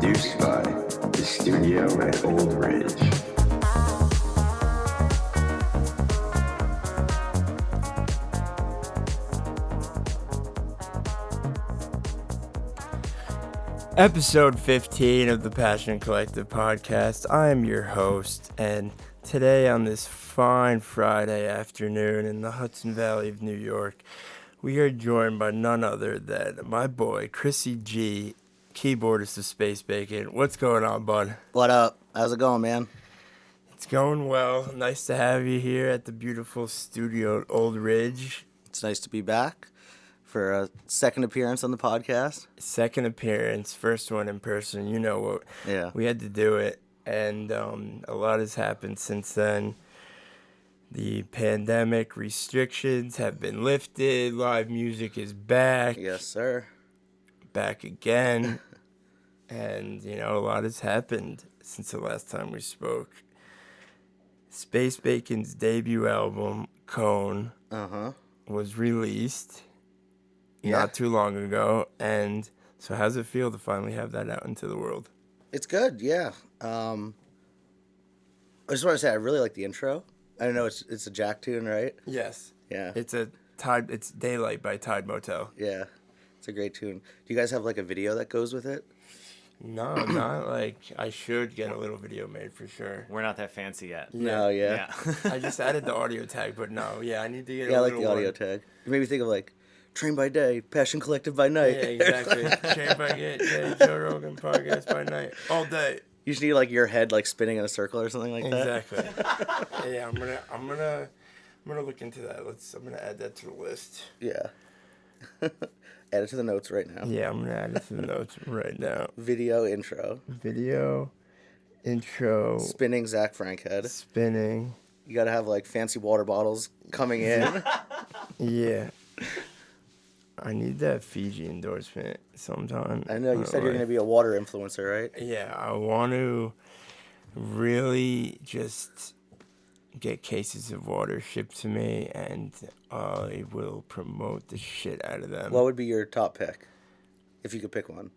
produced by the studio at Old Ridge. Episode 15 of the Passion Collective podcast. I am your host, and today on this fine Friday afternoon in the Hudson Valley of New York, we are joined by none other than my boy, Chrissy G, keyboardist of Space Bacon. What's going on, bud? What up? How's it going, man? It's going well. Nice to have you here at the beautiful studio at Old Ridge. It's nice to be back for a second appearance on the podcast. Second appearance, first one in person. You know what? Yeah. We had to do it, and a lot has happened since then. The pandemic restrictions have been lifted. Live music is back. Yes, sir. Back again. And, you know, a lot has happened since the last time we spoke. Space Bacon's debut album, Cone, was released not too long ago. And so how's it feel to finally have that out into the world? It's good, yeah. I just want to say I really like the intro. I don't know, it's a Jack tune, right? Yes. Yeah. It's Daylight by Tide Motel. Yeah. It's a great tune. Do you guys have like a video that goes with it? No, not like I should get a little video made for sure. We're not that fancy yet. Yeah. No, yeah. I just added the audio tag, but no, yeah, I need to get Yeah, a I like little the audio tag. It made me think of like Train by Day, Passion Collective by Night. Yeah, exactly. Train by Day, Joe Rogan podcast by night, all day. You just need like your head like spinning in a circle or something like that. Exactly. Yeah, I'm gonna look into that. I'm gonna add that to the list. Yeah. Add it to the notes right now. Yeah, I'm gonna add it to the notes right now. Video intro. Spinning Zach Frank head. Spinning. You gotta have like fancy water bottles coming in. Yeah. I need that Fiji endorsement sometime. I know, you said you're going to be a water influencer, right? Yeah, I want to really just get cases of water shipped to me, and I will promote the shit out of them. What would be your top pick, if you could pick one?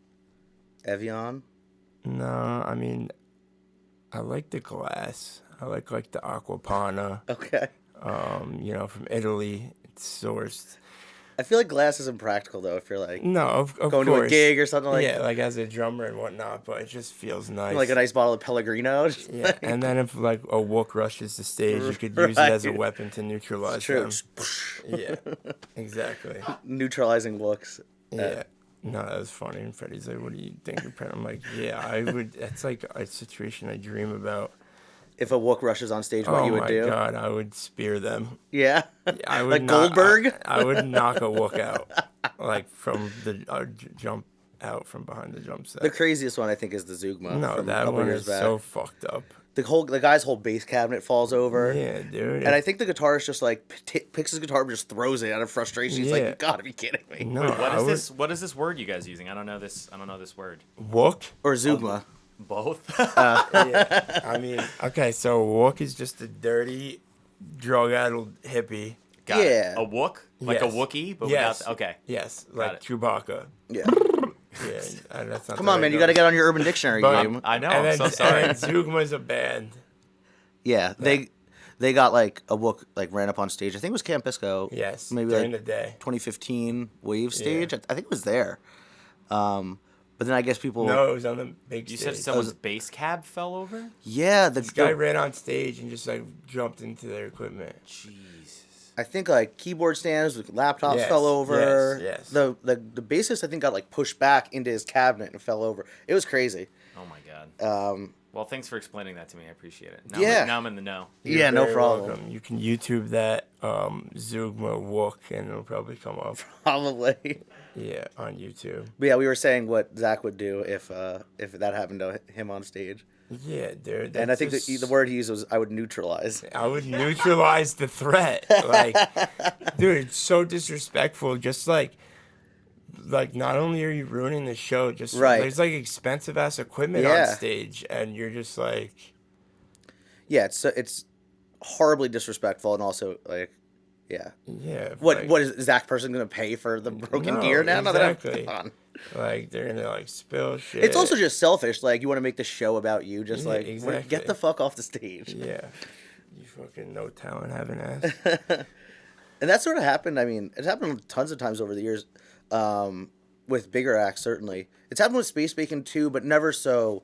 Evian? No, I mean, I like the glass. I like the Aquapana. Okay. You know, from Italy. It's sourced. I feel like glass isn't practical, though, if you're, like, no, of going course. to a gig or something like that. Yeah, like as a drummer and whatnot, but it just feels nice. Like a nice bottle of Pellegrino. Yeah, like... and then if, like, a wook rushes the stage, you could use it as a weapon to neutralize them. Yeah, exactly. Neutralizing looks. Yeah. No, that was funny. And Freddie's like, what do you think? I'm like, yeah, I would. That's like a situation I dream about. If a wook rushes on stage, what you would do? Oh, my God, I would spear them. Yeah? I would like Goldberg? I would knock a wook out, like, from the jump out from behind the jump set. The craziest one, I think, is the Zugma. No, from that a couple one years is back. so fucked up. The guy's whole bass cabinet falls over. Yeah, dude. And I think the guitarist just, like, picks his guitar and just throws it out of frustration. He's like, you gotta be kidding me. No, Wait, what is this word you guys using? I don't know this word. Wook? Or Zugma. Both? Yeah. I mean, okay, so wook is just a dirty, drug-addled hippie. Got it. A wook? Like Yes. a Wookiee? But Yes. without... Okay. Yes, Got like it. Chewbacca. Yeah. Yeah, that's not Come the on, right man. You got to note. get on your Urban Dictionary But- game. I know. And I'm then, so sorry. And then Zugma's a band. Yeah. They got, like, a wook, like, ran up on stage. I think it was Camp Bisco. Yes, Maybe, during like, the day. 2015 Wave stage. I think it was there. But then I guess people... No, it was on the big You stage. said someone's bass cab fell over? Yeah. This guy ran on stage and just, like, jumped into their equipment. Jesus. I think, like, keyboard stands with laptops Yes, fell over. yes. The bassist, I think, got, like, pushed back into his cabinet and fell over. It was crazy. Oh, my God. Well, thanks for explaining that to me. I appreciate it. Now I'm in the know. You're no very problem. welcome. You can YouTube that Zugma Wook, and it'll probably come up. Probably. Yeah, on YouTube. But yeah, we were saying what Zach would do if that happened to him on stage. Yeah, dude. And I think the word he used was, I would neutralize. I would neutralize the threat. Like, dude, it's so disrespectful. Just like not only are you ruining the show, just there's like expensive ass equipment on stage, and you're just like, yeah, it's horribly disrespectful, and also like, yeah. Yeah. What is Zach person gonna pay for the broken gear now? Exactly. Come on. Like, they're gonna, like, spill shit. It's also just selfish. Like, you want to make the show about you. Just, Yeah, like, exactly. get the fuck off the stage. Yeah. You fucking no talent having ass. And that sort of happened. I mean, it's happened tons of times over the years with bigger acts, certainly. It's happened with Space Bacon, too, but never so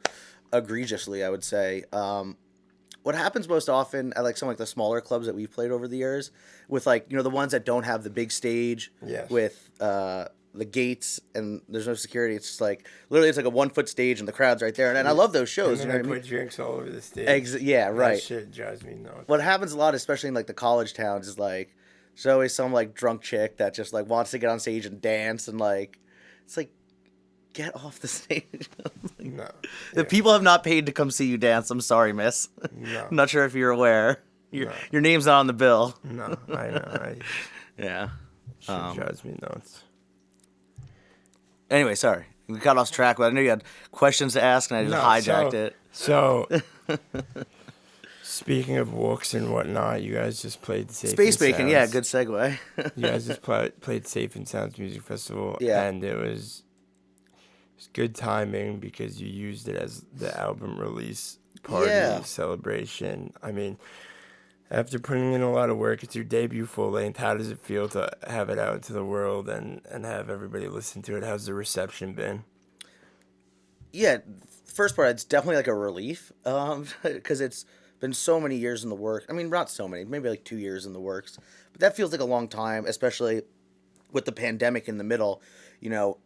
egregiously, I would say. What happens most often at, like, some, like, the smaller clubs that we've played over the years with, like, you know, the ones that don't have the big stage with the gates and there's no security. It's just, like, literally it's like a 1 foot stage and the crowd's right there. And I love those shows. And then you know what I mean? Put drinks all over the stage. Yeah, right. That shit drives me nuts. What happens a lot, especially in, like, the college towns, is, like, there's always some, like, drunk chick that just, like, wants to get on stage and dance and, like, it's like, get off the stage. No. The people have not paid to come see you dance. I'm sorry, miss. No. I'm not sure if you're aware. Your name's not on the bill. No, I know. Yeah. Shit drives me nuts. Anyway, sorry. We got off track, but I knew you had questions to ask, and I just hijacked it. So, speaking of walks and whatnot, you guys just played Safe Space and Bacon, Soundz. yeah, good segue. You guys just played Safe and Soundz Music Festival, and it was good timing because you used it as the album release party celebration. I mean, after putting in a lot of work, it's your debut full length. How does it feel to have it out to the world and have everybody listen to it? How's the reception been? Yeah, first part, it's definitely like a relief because it's been so many years in the works. I mean, not so many, maybe like 2 years in the works. But that feels like a long time, especially with the pandemic in the middle. You know,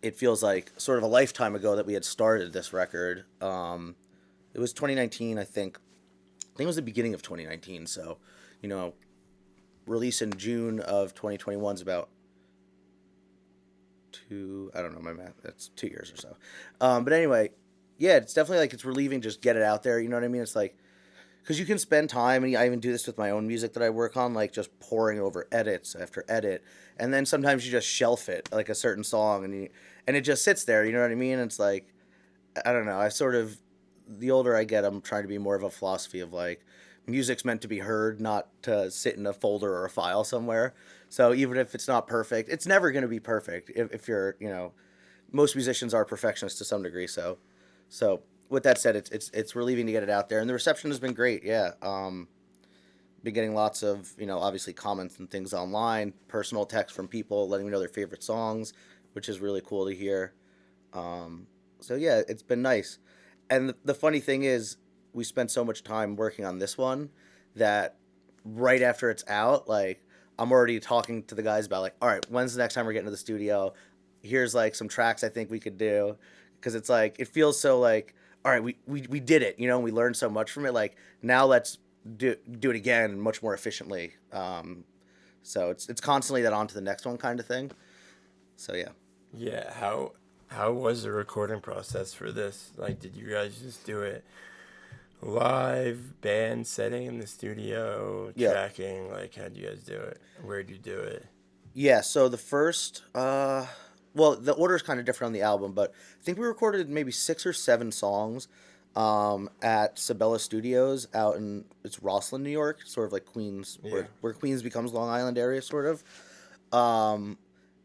it feels like sort of a lifetime ago that we had started this record. It was 2019, I think. I think it was the beginning of 2019. So, you know, release in June of 2021 is about I don't know my math. That's 2 years or so. But anyway, yeah, it's definitely like it's relieving. Just get it out there. You know what I mean? It's like, because you can spend time, and I even do this with my own music that I work on, like just poring over edits after edit. And then sometimes you just shelf it, like a certain song, and it just sits there. You know what I mean? It's like, I don't know. The older I get, I'm trying to be more of a philosophy of like, music's meant to be heard, not to sit in a folder or a file somewhere. So even if it's not perfect, it's never going to be perfect. If you're, you know, most musicians are perfectionists to some degree. So with that said, it's relieving to get it out there, and the reception has been great. Yeah. Been getting lots of, you know, obviously comments and things online, personal texts from people letting me know their favorite songs, which is really cool to hear. So yeah, it's been nice. And the funny thing is, we spent so much time working on this one that right after it's out, like, I'm already talking to the guys about, like, all right, when's the next time we're getting to the studio? Here's, like, some tracks I think we could do. Because it's, like, it feels so, like, all right, we did it, you know, and we learned so much from it. Like, now let's do it again much more efficiently. So it's constantly that on to the next one kind of thing. So, yeah. Yeah, how was the recording process for this? Like, did you guys just do it live, band setting in the studio, tracking? Like, how'd you guys do it? Where'd you do it? Yeah, so the first, well, the order is kind of different on the album, but I think we recorded maybe 6 or 7 songs at Sabella Studios out in, it's Rosslyn, New York, sort of like Queens, where Queens becomes Long Island area, sort of.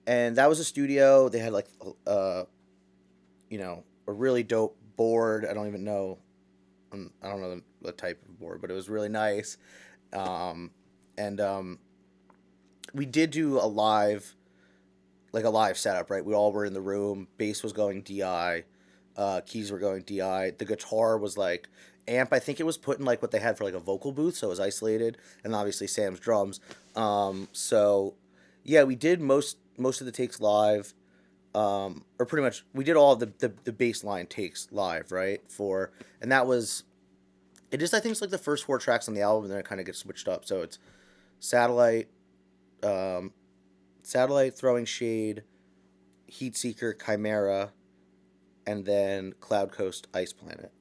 And that was a studio. They had, like, you know, a really dope board. I don't know the type of board, but it was really nice. We did do a live setup, right? We all were in the room. Bass was going DI. Keys were going DI. The guitar was, like, amp. I think it was put in, like, what they had for, like, a vocal booth, so it was isolated. And obviously Sam's drums. So, yeah, we did most of the takes live. Or pretty much, we did all of the baseline takes live, right? And that was, I think it's like the first 4 tracks on the album, and then it kind of gets switched up. So it's Satellite, Throwing Shade, Heat Seeker, Chimera, and then Cloud Coast, Ice Planet.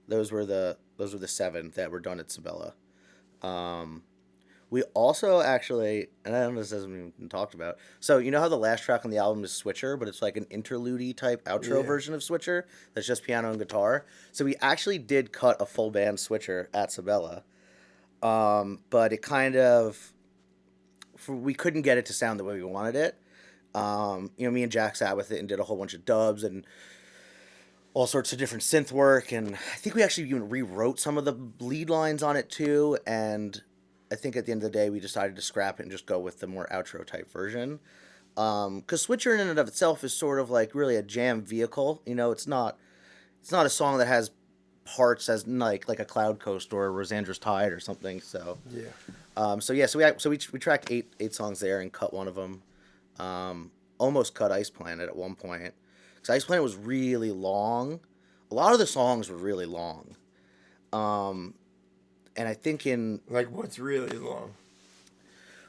Those were the 7 that were done at Sabella. We also actually, and I don't know if this hasn't even been talked about, so you know how the last track on the album is Switcher, but it's like an interlude type outro version of Switcher that's just piano and guitar? So we actually did cut a full band Switcher at Sabella, but it kind of, we couldn't get it to sound the way we wanted it. Me and Jack sat with it and did a whole bunch of dubs and all sorts of different synth work, and I think we actually even rewrote some of the lead lines on it too, and I think at the end of the day we decided to scrap it and just go with the more outro type version. Because Switcher in and of itself is sort of like really a jam vehicle. It's not a song that has parts as like a Cloud Coast or a Rosandra's Tide or something. So So we tracked eight songs there and cut one of them. Almost cut Ice Planet at one point. Because Ice Planet was really long. A lot of the songs were really long. And I think Like, what's really long?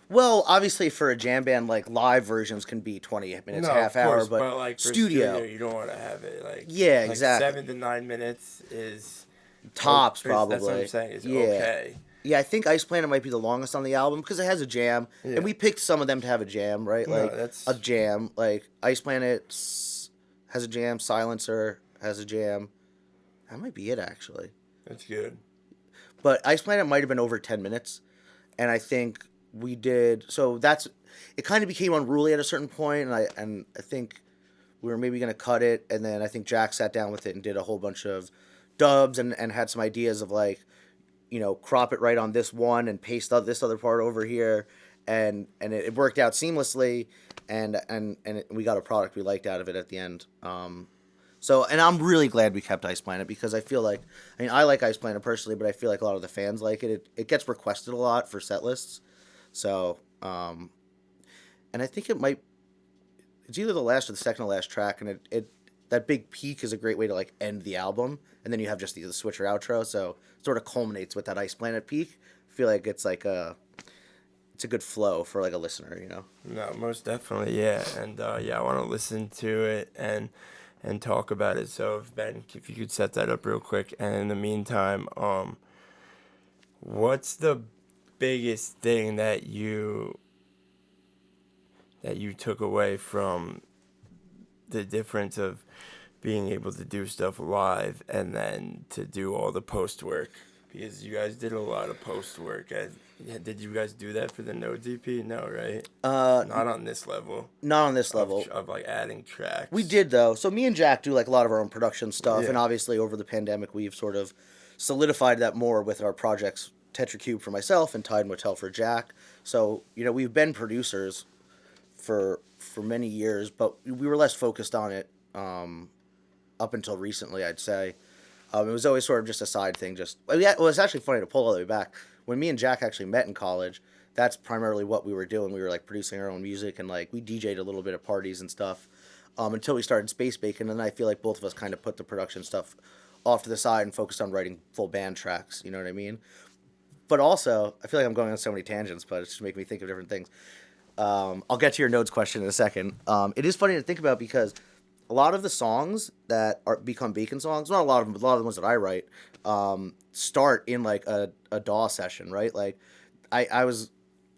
Well, obviously for a jam band, like, live versions can be 20 minutes, half hour, but like, for studio, you don't want to have it, like... Yeah, like exactly. 7 to 9 minutes is... Tops, probably. That's what I'm saying, is okay. Yeah, I think Ice Planet might be the longest on the album because it has a jam, and we picked some of them to have a jam, right? Like, a jam. Like, Ice Planet has a jam, Silencer has a jam. That might be it, actually. That's good. But Ice Planet might have been over 10 minutes, and I think we did... So it kind of became unruly at a certain point, and I think we were maybe going to cut it, and then I think Jack sat down with it and did a whole bunch of dubs and had some ideas of, like, crop it right on this one and paste this other part over here, and it worked out seamlessly, and we got a product we liked out of it at the end. And I'm really glad we kept Ice Planet because I feel like, I like Ice Planet personally, but I feel like a lot of the fans like it. It gets requested a lot for set lists, so and I think it's either the last or the second to last track, and that big peak is a great way to, like, end the album, and then you have just the switcher outro, so it sort of culminates with that Ice Planet peak. I feel like it's like it's a good flow for, like, a listener, No, most definitely, yeah, and I want to listen to it and talk about it. So if you could set that up real quick, and in the meantime, what's the biggest thing that you took away from the difference of being able to do stuff live and then to do all the post work? Because you guys did a lot of post work. Did you guys do that for the Nodes EP? No, right? Not on this level. Not on this level. Of like adding tracks. We did, though. So me and Jack do, like, a lot of our own production stuff, and obviously over the pandemic we've sort of solidified that more with our projects, Tetracube for myself and Tide Motel for Jack. So, we've been producers for many years, but we were less focused on it up until recently, I'd say. It was always sort of just a side thing. Well, it's actually funny to pull all the way back. When me and Jack actually met in college, that's primarily what we were doing. We were, like, producing our own music, and, like, we DJ'd a little bit at parties and stuff until we started Space Bacon, and then I feel like both of us kind of put the production stuff off to the side and focused on writing full band tracks, you know what I mean? But also, I feel like I'm going on so many tangents, but it's just making me think of different things. I'll get to your Nodes question in a second. It is funny to think about because a lot of the songs that become Bacon songs, not a lot of them, but a lot of the ones that I write, start in, like, a DAW session, right? Like, I was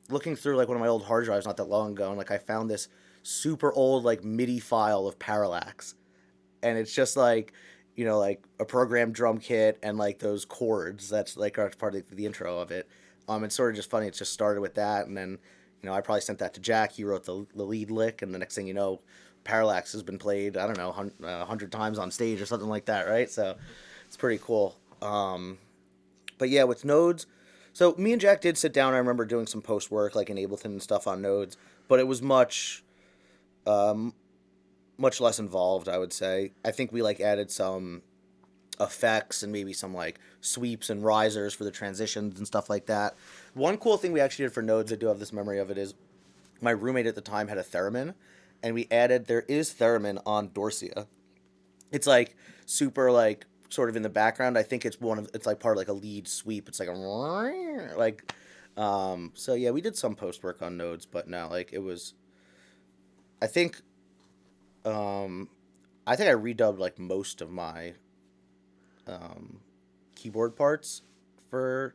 looking through, like, one of my old hard drives not that long ago, and, like, I found this super old, like, MIDI file of Parallax, and it's just, like, like a programmed drum kit and, like, those chords that's, like, are part of the intro of it. It's sort of just funny. It just started with that, and then, I probably sent that to Jack. He wrote the lead lick, and the next thing you know, Parallax has been played, I don't know, 100 times on stage or something like that, right? So it's pretty cool. But yeah, with Nodes, so me and Jack did sit down. I remember doing some post work, like in Ableton and stuff on Nodes, but it was much less involved, I would say. I think we, like, added some effects and maybe some, like, sweeps and risers for the transitions and stuff like that. One cool thing we actually did for Nodes, I do have this memory of it, is my roommate at the time had a theremin, and we added, there is theremin on Dorsia. It's, like, super, like, sort of in the background. I think it's like part of, like, a lead sweep. It's like so yeah, we did some post work on Nodes, but no, like, it was, I think I redubbed, like, most of my keyboard parts for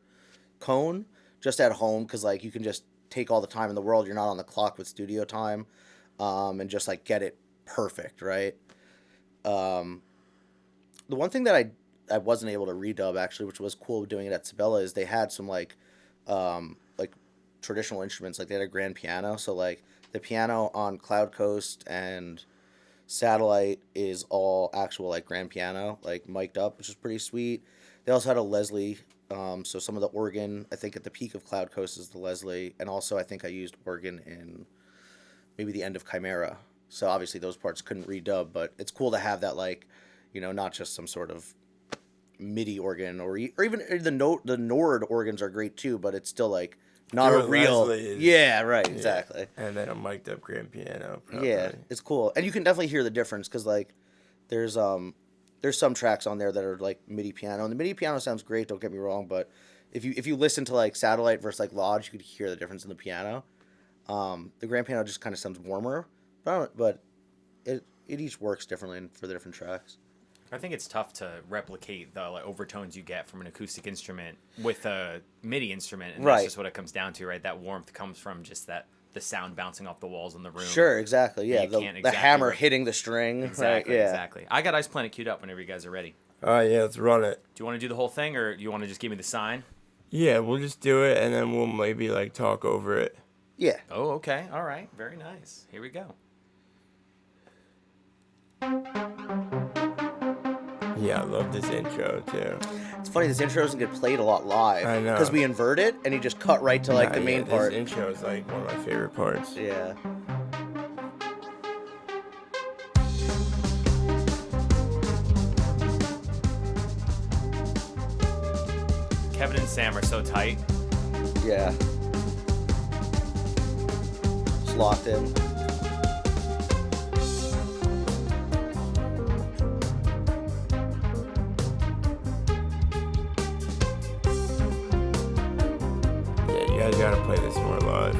Cone just at home, because, like, you can just take all the time in the world. You're not on the clock with studio time, and just, like, get it perfect, right? The one thing that I wasn't able to redub, actually, which was cool doing it at Sabella, is they had some, like traditional instruments. Like, they had a grand piano, so, like, The piano on Cloud Coast and Satellite is all actual like grand piano, like mic'd up, which is pretty sweet. They also had a Leslie, so some of the organ, I think at the peak of Cloud Coast is the Leslie, and also I think I used organ in maybe the end of Chimera. So obviously those parts couldn't redub, but it's cool to have that, like, you know, not just some sort of MIDI organ or even the Nord organs are great too, but it's still like not a real. Yeah, right, exactly. And then a mic'd up grand piano. Probably. Yeah, it's cool, and you can definitely hear the difference because like there's some tracks on there that are like MIDI piano, and the MIDI piano sounds great. Don't get me wrong, but if you listen to like Satellite versus like Lodge, you could hear the difference in the piano. The grand piano just kind of sounds warmer, but it each works differently for the different tracks. I think it's tough to replicate the like overtones you get from an acoustic instrument with a MIDI instrument, and that's just what it comes down to, right? That warmth comes from just the sound bouncing off the walls in the room. Sure, exactly. Yeah, the hammer hitting the string. Exactly, right? Yeah. Exactly. I got Ice Planet queued up whenever you guys are ready. Yeah, let's run it. Do you want to do the whole thing, or do you want to just give me the sign? Yeah, we'll just do it, and then we'll maybe like talk over it. Yeah. Oh, okay. All right. Very nice. Here we go. Yeah, I love this intro too. It's funny, this intro doesn't get played a lot live. I know. Because we invert it, and you just cut right to like the main part. This intro is like one of my favorite parts. Yeah. Kevin and Sam are so tight. Yeah. It's locked in. You guys gotta play this more live.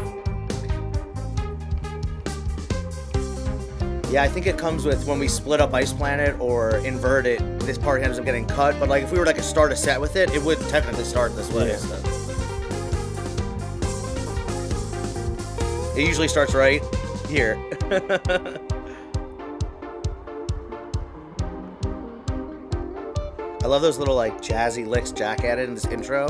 Yeah, I think it comes with when we split up Ice Planet or invert it, this part ends up getting cut. But like if we were like to start a set with it, it would technically start this way. Yeah. So. It usually starts right here. I love those little like jazzy licks Jack added in this intro.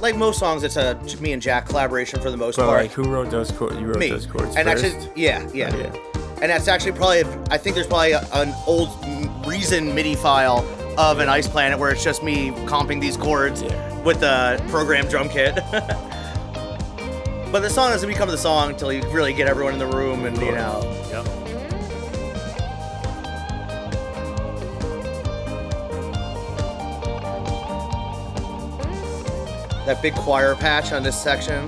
Like most songs, it's a me and Jack collaboration for the most part. Like, who wrote those chords? You wrote those chords and first? Actually, yeah. And that's actually probably, I think there's probably an old Reason MIDI file of an Ice Planet where it's just me comping these chords with the program drum kit. But the song doesn't become the song until you really get everyone in the room and, you know. Yep. That big choir patch on this section.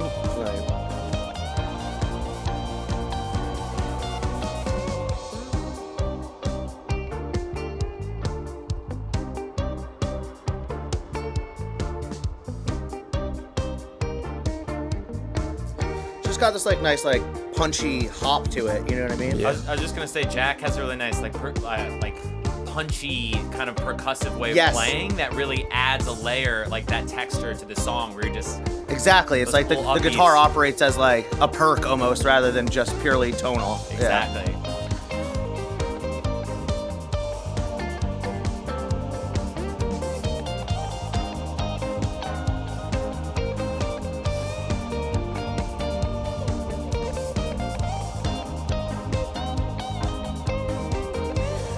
Just got this like nice like punchy hop to it. You know what I mean? Yeah. I was just gonna say Jack has a really nice like punchy kind of percussive way of playing that really adds a layer, like that texture to the song where you just exactly. It's like the guitar operates as like a perk almost rather than just purely tonal. Exactly. Yeah.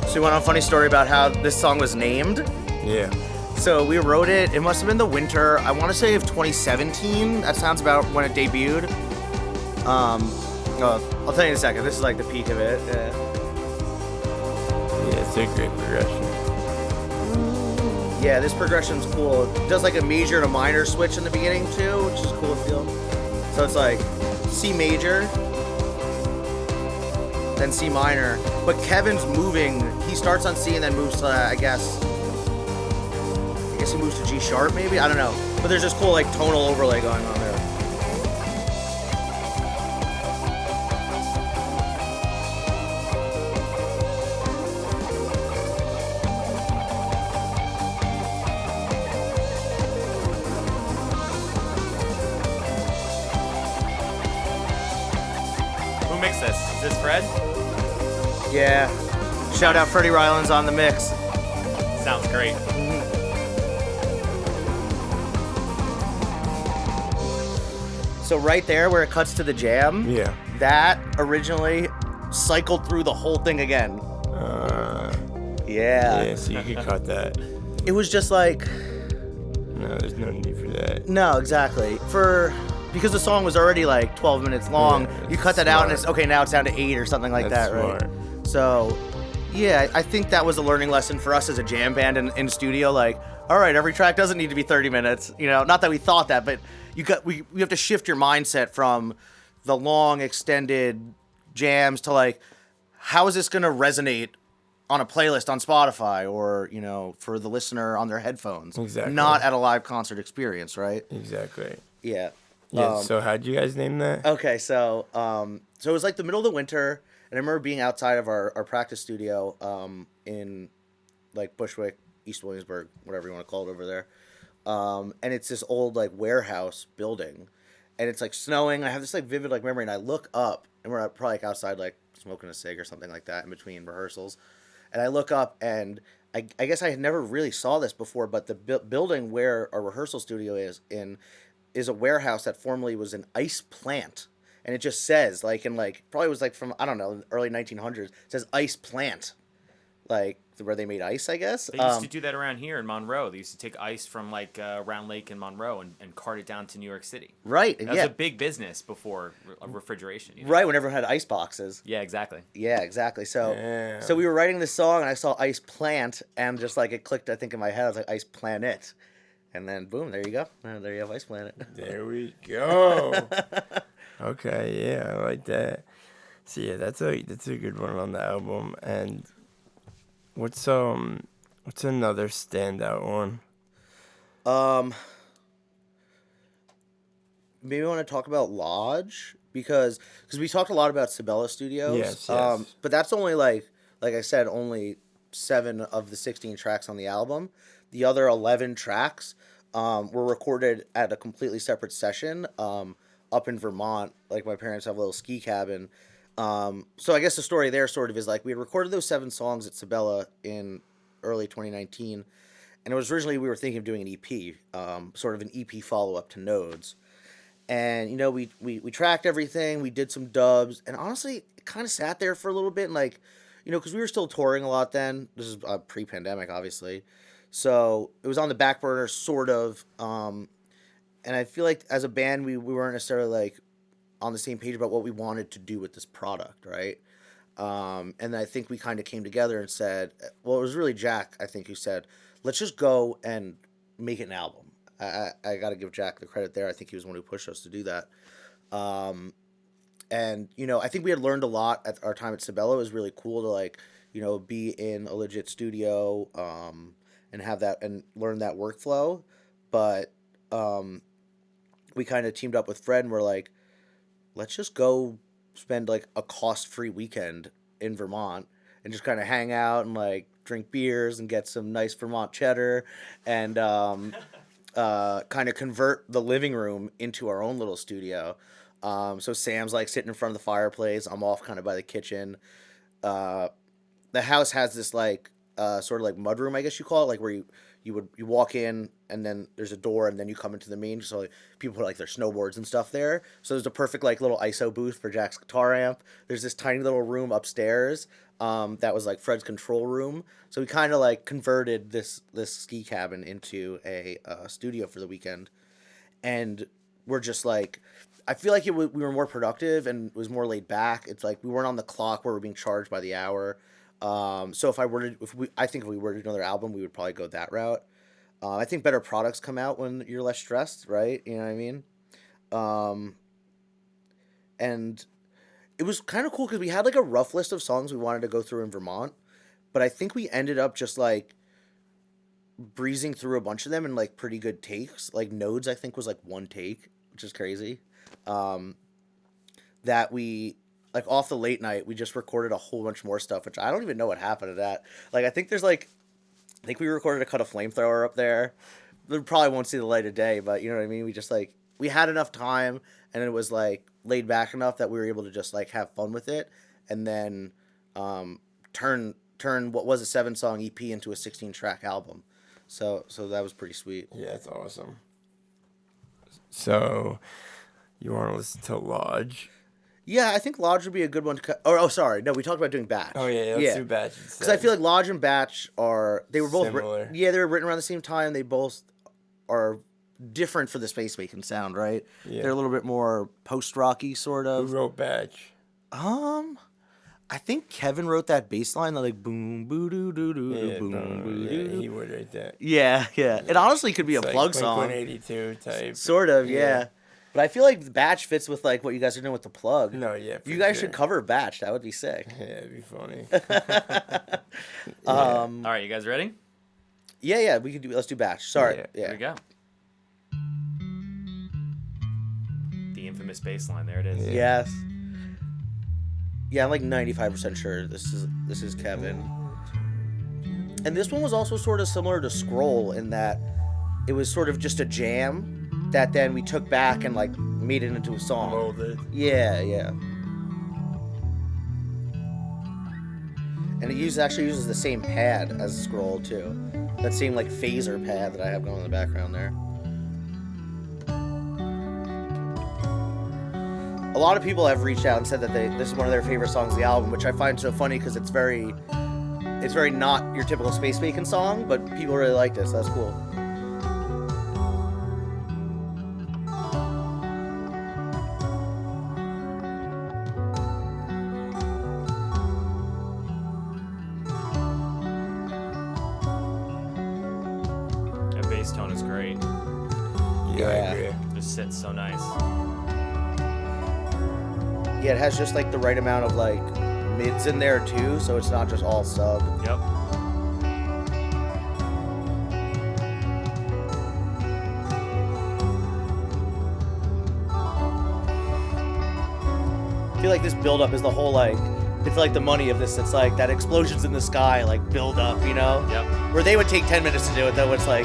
So you want a funny story about how this song was named? Yeah. So we wrote it, it must have been the winter, I want to say of 2017. That sounds about when it debuted. I'll tell you in a second. This is like the peak of it. Yeah, it's a great progression. Yeah, this progression's cool. It does like a major to minor switch in the beginning too, which is a cool feel. So it's like C major, then C minor. But Kevin's moving. He starts on C and then moves to, I guess he moves to G sharp maybe? I don't know. But there's this cool like tonal overlay going on there. Who mixed this? Is this Fred? Yeah. Shout out Freddie Rylands on the mix. Sounds great. So right there where it cuts to the jam, Yeah. that originally cycled through the whole thing again. Yeah, so you could cut that. It was just like, No, there's no need for that. no, exactly. Because the song was already like 12 minutes long, Yeah, you cut that out and it's, smart. okay, now it's down to 8 or something like That's that, right? smart. So, yeah, I think that was a learning lesson for us as a jam band in studio. Like, all right, every track doesn't need to be 30 minutes. You know, not that we thought that, but we have to shift your mindset from the long, extended jams to like, how is this going to resonate on a playlist on Spotify or, you know, for the listener on their headphones? Exactly. Not at a live concert experience, right? Exactly. Yeah. Yeah, so how'd you guys name that? Okay, so it was like the middle of the winter, and I remember being outside of our practice studio in like Bushwick, East Williamsburg, whatever you want to call it over there. And it's this old like warehouse building, and it's like snowing. I have this like vivid like memory, and I look up, and we're probably like outside like smoking a cig or something like that in between rehearsals, and I look up, and I guess I had never really saw this before, but the building where our rehearsal studio is a warehouse that formerly was an ice plant. And it just says, like, in, like, probably was, like, from, I don't know, early 1900s. It says ice plant. Like, where they made ice, I guess. They used to do that around here in Monroe. They used to take ice from, like, Round Lake in Monroe and cart it down to New York City. Right, That was a big business before refrigeration. You know? Right, when everyone had ice boxes. Yeah, exactly. Yeah, exactly. So Yeah. so we were writing this song, and I saw ice plant, and just, like, it clicked, I think, in my head. I was like, ice planet. And then, boom, there you go. There you have Ice Planet. There we go. Okay, yeah, I like that. So yeah, that's a good one on the album. And what's another standout one? Maybe I want to talk about Lodge, because we talked a lot about Sabella Studios. Yes. But that's only like I said, only 7 of the 16 tracks on the album. The other 11 tracks were recorded at a completely separate session up in Vermont. Like, my parents have a little ski cabin. So I guess the story there sort of is like, we had recorded those 7 songs at Sabella in early 2019. And it was originally, we were thinking of doing an EP, sort of an EP follow-up to Nodes. And, you know, we tracked everything, we did some dubs, and honestly, it kind of sat there for a little bit, and like, you know, because we were still touring a lot then. This is pre-pandemic, obviously. So it was on the back burner, sort of. And I feel like as a band, we weren't necessarily like on the same page about what we wanted to do with this product, right? And I think we kind of came together and said, well, it was really Jack, I think, who said, let's just go and make it an album. I got to give Jack the credit there. I think he was the one who pushed us to do that. And, you know, I think we had learned a lot at our time at Sabella. It was really cool to, like, you know, be in a legit studio and have that and learn that workflow. But we kind of teamed up with Fred and we're like, let's just go spend, like, a cost-free weekend in Vermont and just kind of hang out and, like, drink beers and get some nice Vermont cheddar and kind of convert the living room into our own little studio. So Sam's like sitting in front of the fireplace. I'm off kind of by the kitchen. The house has this like sort of like mudroom, I guess you call it, like where you walk in and then there's a door and then you come into the main. So like, people put like their snowboards and stuff there. So there's a perfect like little ISO booth for Jack's guitar amp. There's this tiny little room upstairs that was like Fred's control room. So we kind of like converted this ski cabin into a studio for the weekend, and we're just like, I feel like we were more productive and it was more laid back. It's like we weren't on the clock where we're being charged by the hour. So if we were to do another album, we would probably go that route. I think better products come out when you're less stressed, right? You know what I mean? And it was kind of cool because we had like a rough list of songs we wanted to go through in Vermont, but I think we ended up just like breezing through a bunch of them in like pretty good takes. Like Nodes, I think, was like 1 take, which is crazy. That we, like, off the late night, we just recorded a whole bunch more stuff, which I don't even know what happened to that. Like, I think we recorded a cut of Flamethrower up there. We probably won't see the light of day, but you know what I mean? We just, like, we had enough time, and it was, like, laid back enough that we were able to just like have fun with it, and then turn what was a 7-song EP into a 16-track album. So that was pretty sweet. Yeah, that's awesome. So, you want to listen to Lodge? Yeah, I think Lodge would be a good one to oh, sorry. No, we talked about doing Batch. Oh, yeah, let's do Batch. Because I feel like Lodge and Batch they were both similar. They were written around the same time. They both are different for the space making sound, right? Yeah. They're a little bit more post-rocky, sort of. Who wrote Batch? I think Kevin wrote that bass line, like boom, boo doo doo doo, Yeah, boom, boo doo. yeah, he would write that. Yeah. It honestly could be It's a like plug song. Blink-182 type. Sort of, yeah. But I feel like the Batch fits with like what you guys are doing with the plug. No, yeah. You guys should cover Batch. That would be sick. Yeah, it'd be funny. All right, you guys ready? Yeah. We could do. Let's do Batch. Sorry. Yeah. Yeah. Here we go. The infamous bass line. There it is. Yes. Yeah, I'm like 95% sure this is Kevin. And this one was also sort of similar to Scroll in that it was sort of just a jam that then we took back and like made it into a song. Molded. Yeah. And it actually uses the same pad as Scroll too. That same like phaser pad that I have going in the background there. A lot of people have reached out and said that this is one of their favorite songs of the album, which I find so funny because it's very not your typical space bacon song, but people really like this. That's cool. That bass tone is great. Yeah, I agree. Just sits so nice. Yeah, it has just like the right amount of like mids in there too, so it's not just all sub. Yep. I feel like this build up is the whole like it's like the money of this. It's like that explosions in the sky like build up, you know? Yep. Where they would take 10 minutes to do it, though it's like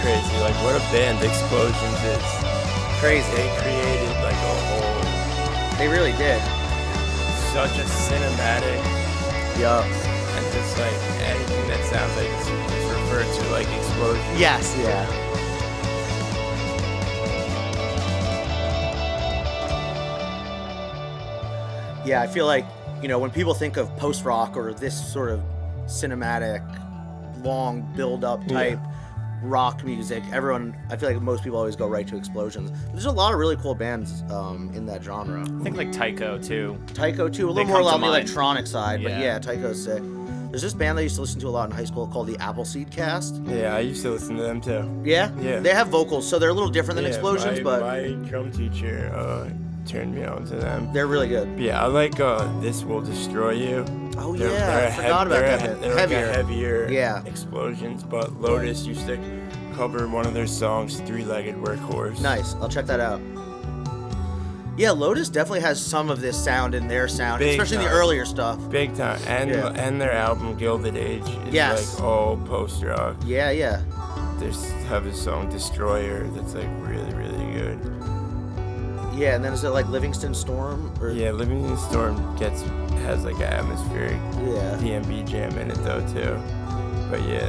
Crazy, like what a band Explosions is. crazy. They created like a whole, They really did. such a cinematic, Yup. and just like anything that sounds like it's referred to like Explosions. Yes, yeah. Yeah, I feel like, you know, when people think of post-rock or this sort of cinematic, long build-up type rock music, I feel like most people always go right to Explosions. There's a lot of really cool bands in that genre. I think like Tycho too. Tycho too, a They little more come to on the mind. electronic side, but Yeah. yeah, Tycho's sick. There's this band I used to listen to a lot in high school called the Appleseed Cast. Yeah, I used to listen to them too. Yeah? Yeah. They have vocals, so they're a little different than Yeah, Explosions, but my drum teacher turned me on to them. they're really good. But yeah, I like This Will Destroy You. Oh They're- yeah, they're I a forgot about that band. They're like a heavier Yeah. Explosions, but Lotus used to cover one of their songs, Three-Legged Workhorse. Nice. I'll check that out. Yeah, Lotus definitely has some of this sound in their sound, Big especially the time. earlier stuff. Big time. And Yeah. and their album Gilded Age is Yes. like all post-rock. Yeah. They have a song Destroyer that's like really, really good. Yeah, and then is it like Livingston Storm? Or, Yeah, Living in the Storm has like an atmospheric Yeah. DMB jam in it though too. But yeah,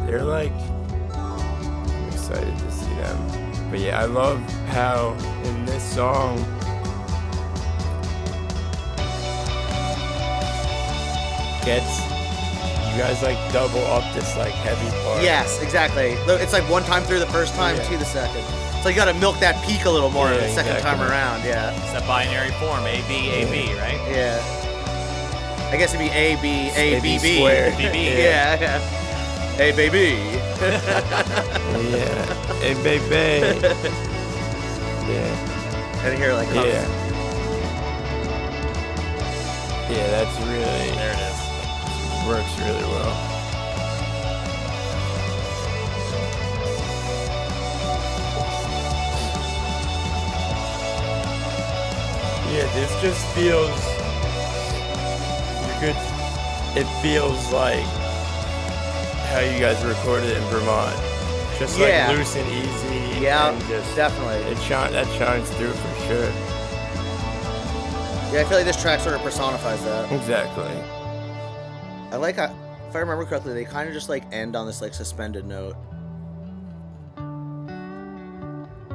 they're like, I'm excited to see them. But yeah, I love how in this song you guys like double up this like heavy part. Yes, exactly. It's like one time through the first time, Yeah. to the second. So you gotta milk that peak a little more Yeah, the second time exactly. around, yeah. It's that binary form, AB, AB, right? Yeah. I guess it'd be A, B, A, B, B. squared. BB. Yeah. Hey, baby. Yeah. Hey, baby. Yeah. And here, like, Yeah. Yeah, that's really There it is. works really well. this just feels you could. It feels like how you guys recorded it in Vermont, just like loose and easy. Yeah, and just, definitely. That shines through for sure. Yeah, I feel like this track sort of personifies that. Exactly. I like how, if I remember correctly, they kind of just like end on this like suspended note.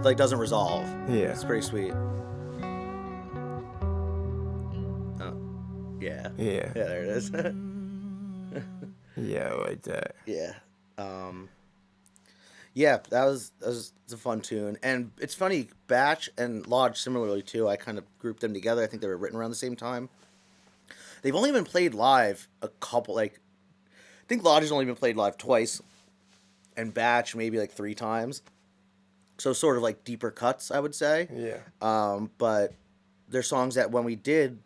Like doesn't resolve. Yeah. It's pretty sweet. Oh. Yeah. Yeah. Yeah, there it is. Yeah, I like that. Yeah. Yeah, that was a fun tune. And it's funny, Batch and Lodge similarly too, I kind of grouped them together. I think they were written around the same time. They've only been played live a couple, like, I think Lodge has only been played live twice, and Batch maybe like 3 times. So sort of like deeper cuts, I would say. Yeah. But they're songs that when we did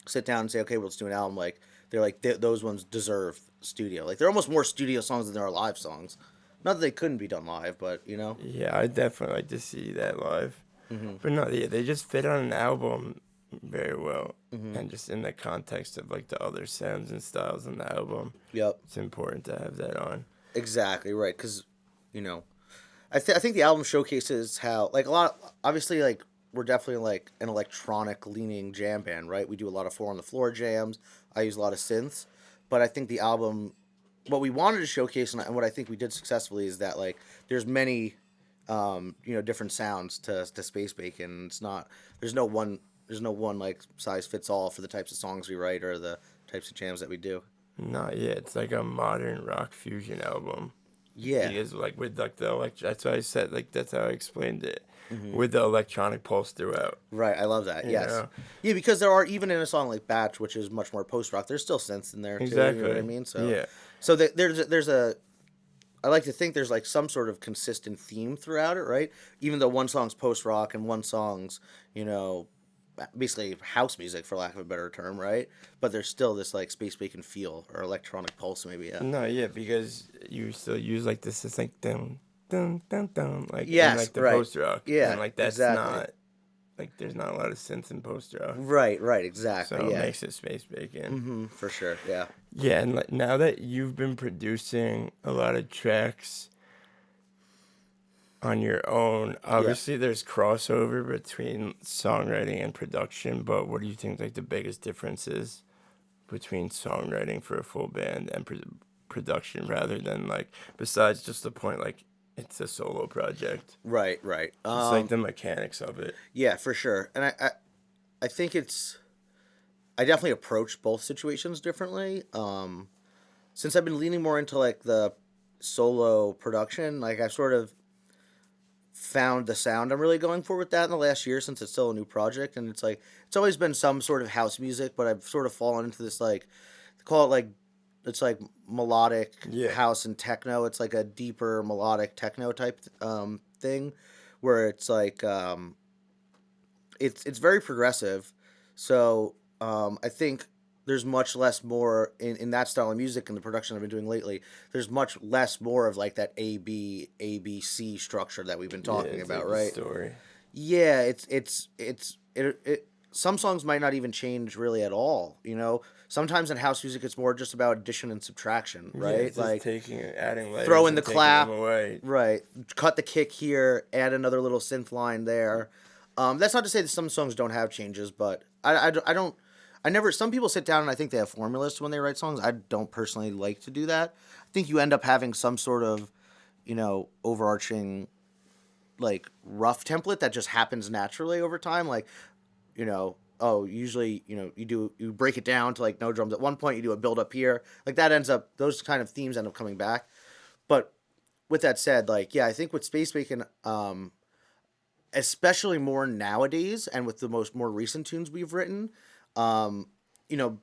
sit down and say, okay, well, let's do an album, like, they're like, those ones deserve studio. Like, they're almost more studio songs than there are live songs. Not that they couldn't be done live, but, you know? Yeah, I definitely like to see that live. Mm-hmm. But no, yeah, they just fit on an album very well. Mm-hmm. And just in the context of, like, the other sounds and styles on the album. Yep. It's important to have that on. Exactly, right. Because, you know, I think the album showcases how, like, a lot of, obviously, like, we're definitely, like, an electronic-leaning jam band, right? We do a lot of 4-on-the-floor jams. I use a lot of synths. But I think the album, what we wanted to showcase, and what I think we did successfully, is that, like, there's many, you know, different sounds to Space Bacon. It's not, there's no one, like, size fits all for the types of songs we write or the types of jams that we do. Not yet. It's like a modern rock fusion album. Yeah. Because, like, with, like, that's what I said, like, that's how I explained it. Mm-hmm. With the electronic pulse throughout. Right, I love that, yes. Know? Yeah, because there are, even in a song like Batch, which is much more post-rock, there's still synths in there, too, exactly. you know what I mean? So, yeah. So there's a, I like to think there's, like, some sort of consistent theme throughout it, right? Even though one song's post-rock and one song's, you know, basically house music, for lack of a better term, right? But there's still this, like, Space Bacon feel, or electronic pulse, maybe, yeah. No, yeah, because you still use, like, this is, like, dun, dun, dun, dun, like, yes, in, like, the right. post-rock. Yeah, and, like, that's exactly. not, like, there's not a lot of synths in post-rock. Right, exactly, so yeah. it makes it Space Bacon. Mm-hmm, for sure, yeah. Yeah, and like, now that you've been producing a lot of tracks on your own, obviously there's crossover between songwriting and production, but what do you think, like, the biggest difference is between songwriting for a full band and production, rather than, like, besides just the point, like, it's a solo project? Right. It's like the mechanics of it. Yeah, for sure. And I think I definitely approach both situations differently. Since I've been leaning more into, like, the solo production, like, I've sort of found the sound I'm really going for with that in the last year, since it's still a new project. And it's like, it's always been some sort of house music, but I've sort of fallen into this, like, they call it, like, it's like melodic house and techno. It's like a deeper melodic techno type thing, where it's like it's very progressive. So I think there's much less more in that style of music in the production I've been doing lately. There's much less more of, like, that ABC structure that we've been talking about, like right? Story. Yeah, it's some songs might not even change really at all, you know? Sometimes in house music, it's more just about addition and subtraction, right? Yeah, it's like just adding layers, throw in the clap, away. Right? Cut the kick here, add another little synth line there. That's not to say that some songs don't have changes, but I never. Some people sit down and I think they have formulas when they write songs. I don't personally like to do that. I think you end up having some sort of, you know, overarching, like, rough template that just happens naturally over time, like, you know. Oh, usually, you know, you break it down to, like, no drums at one point, you do a build up here. Like, that ends up, those kind of themes end up coming back. But with that said, like, yeah, I think with Space Bacon, especially more nowadays and with the more recent tunes we've written, you know,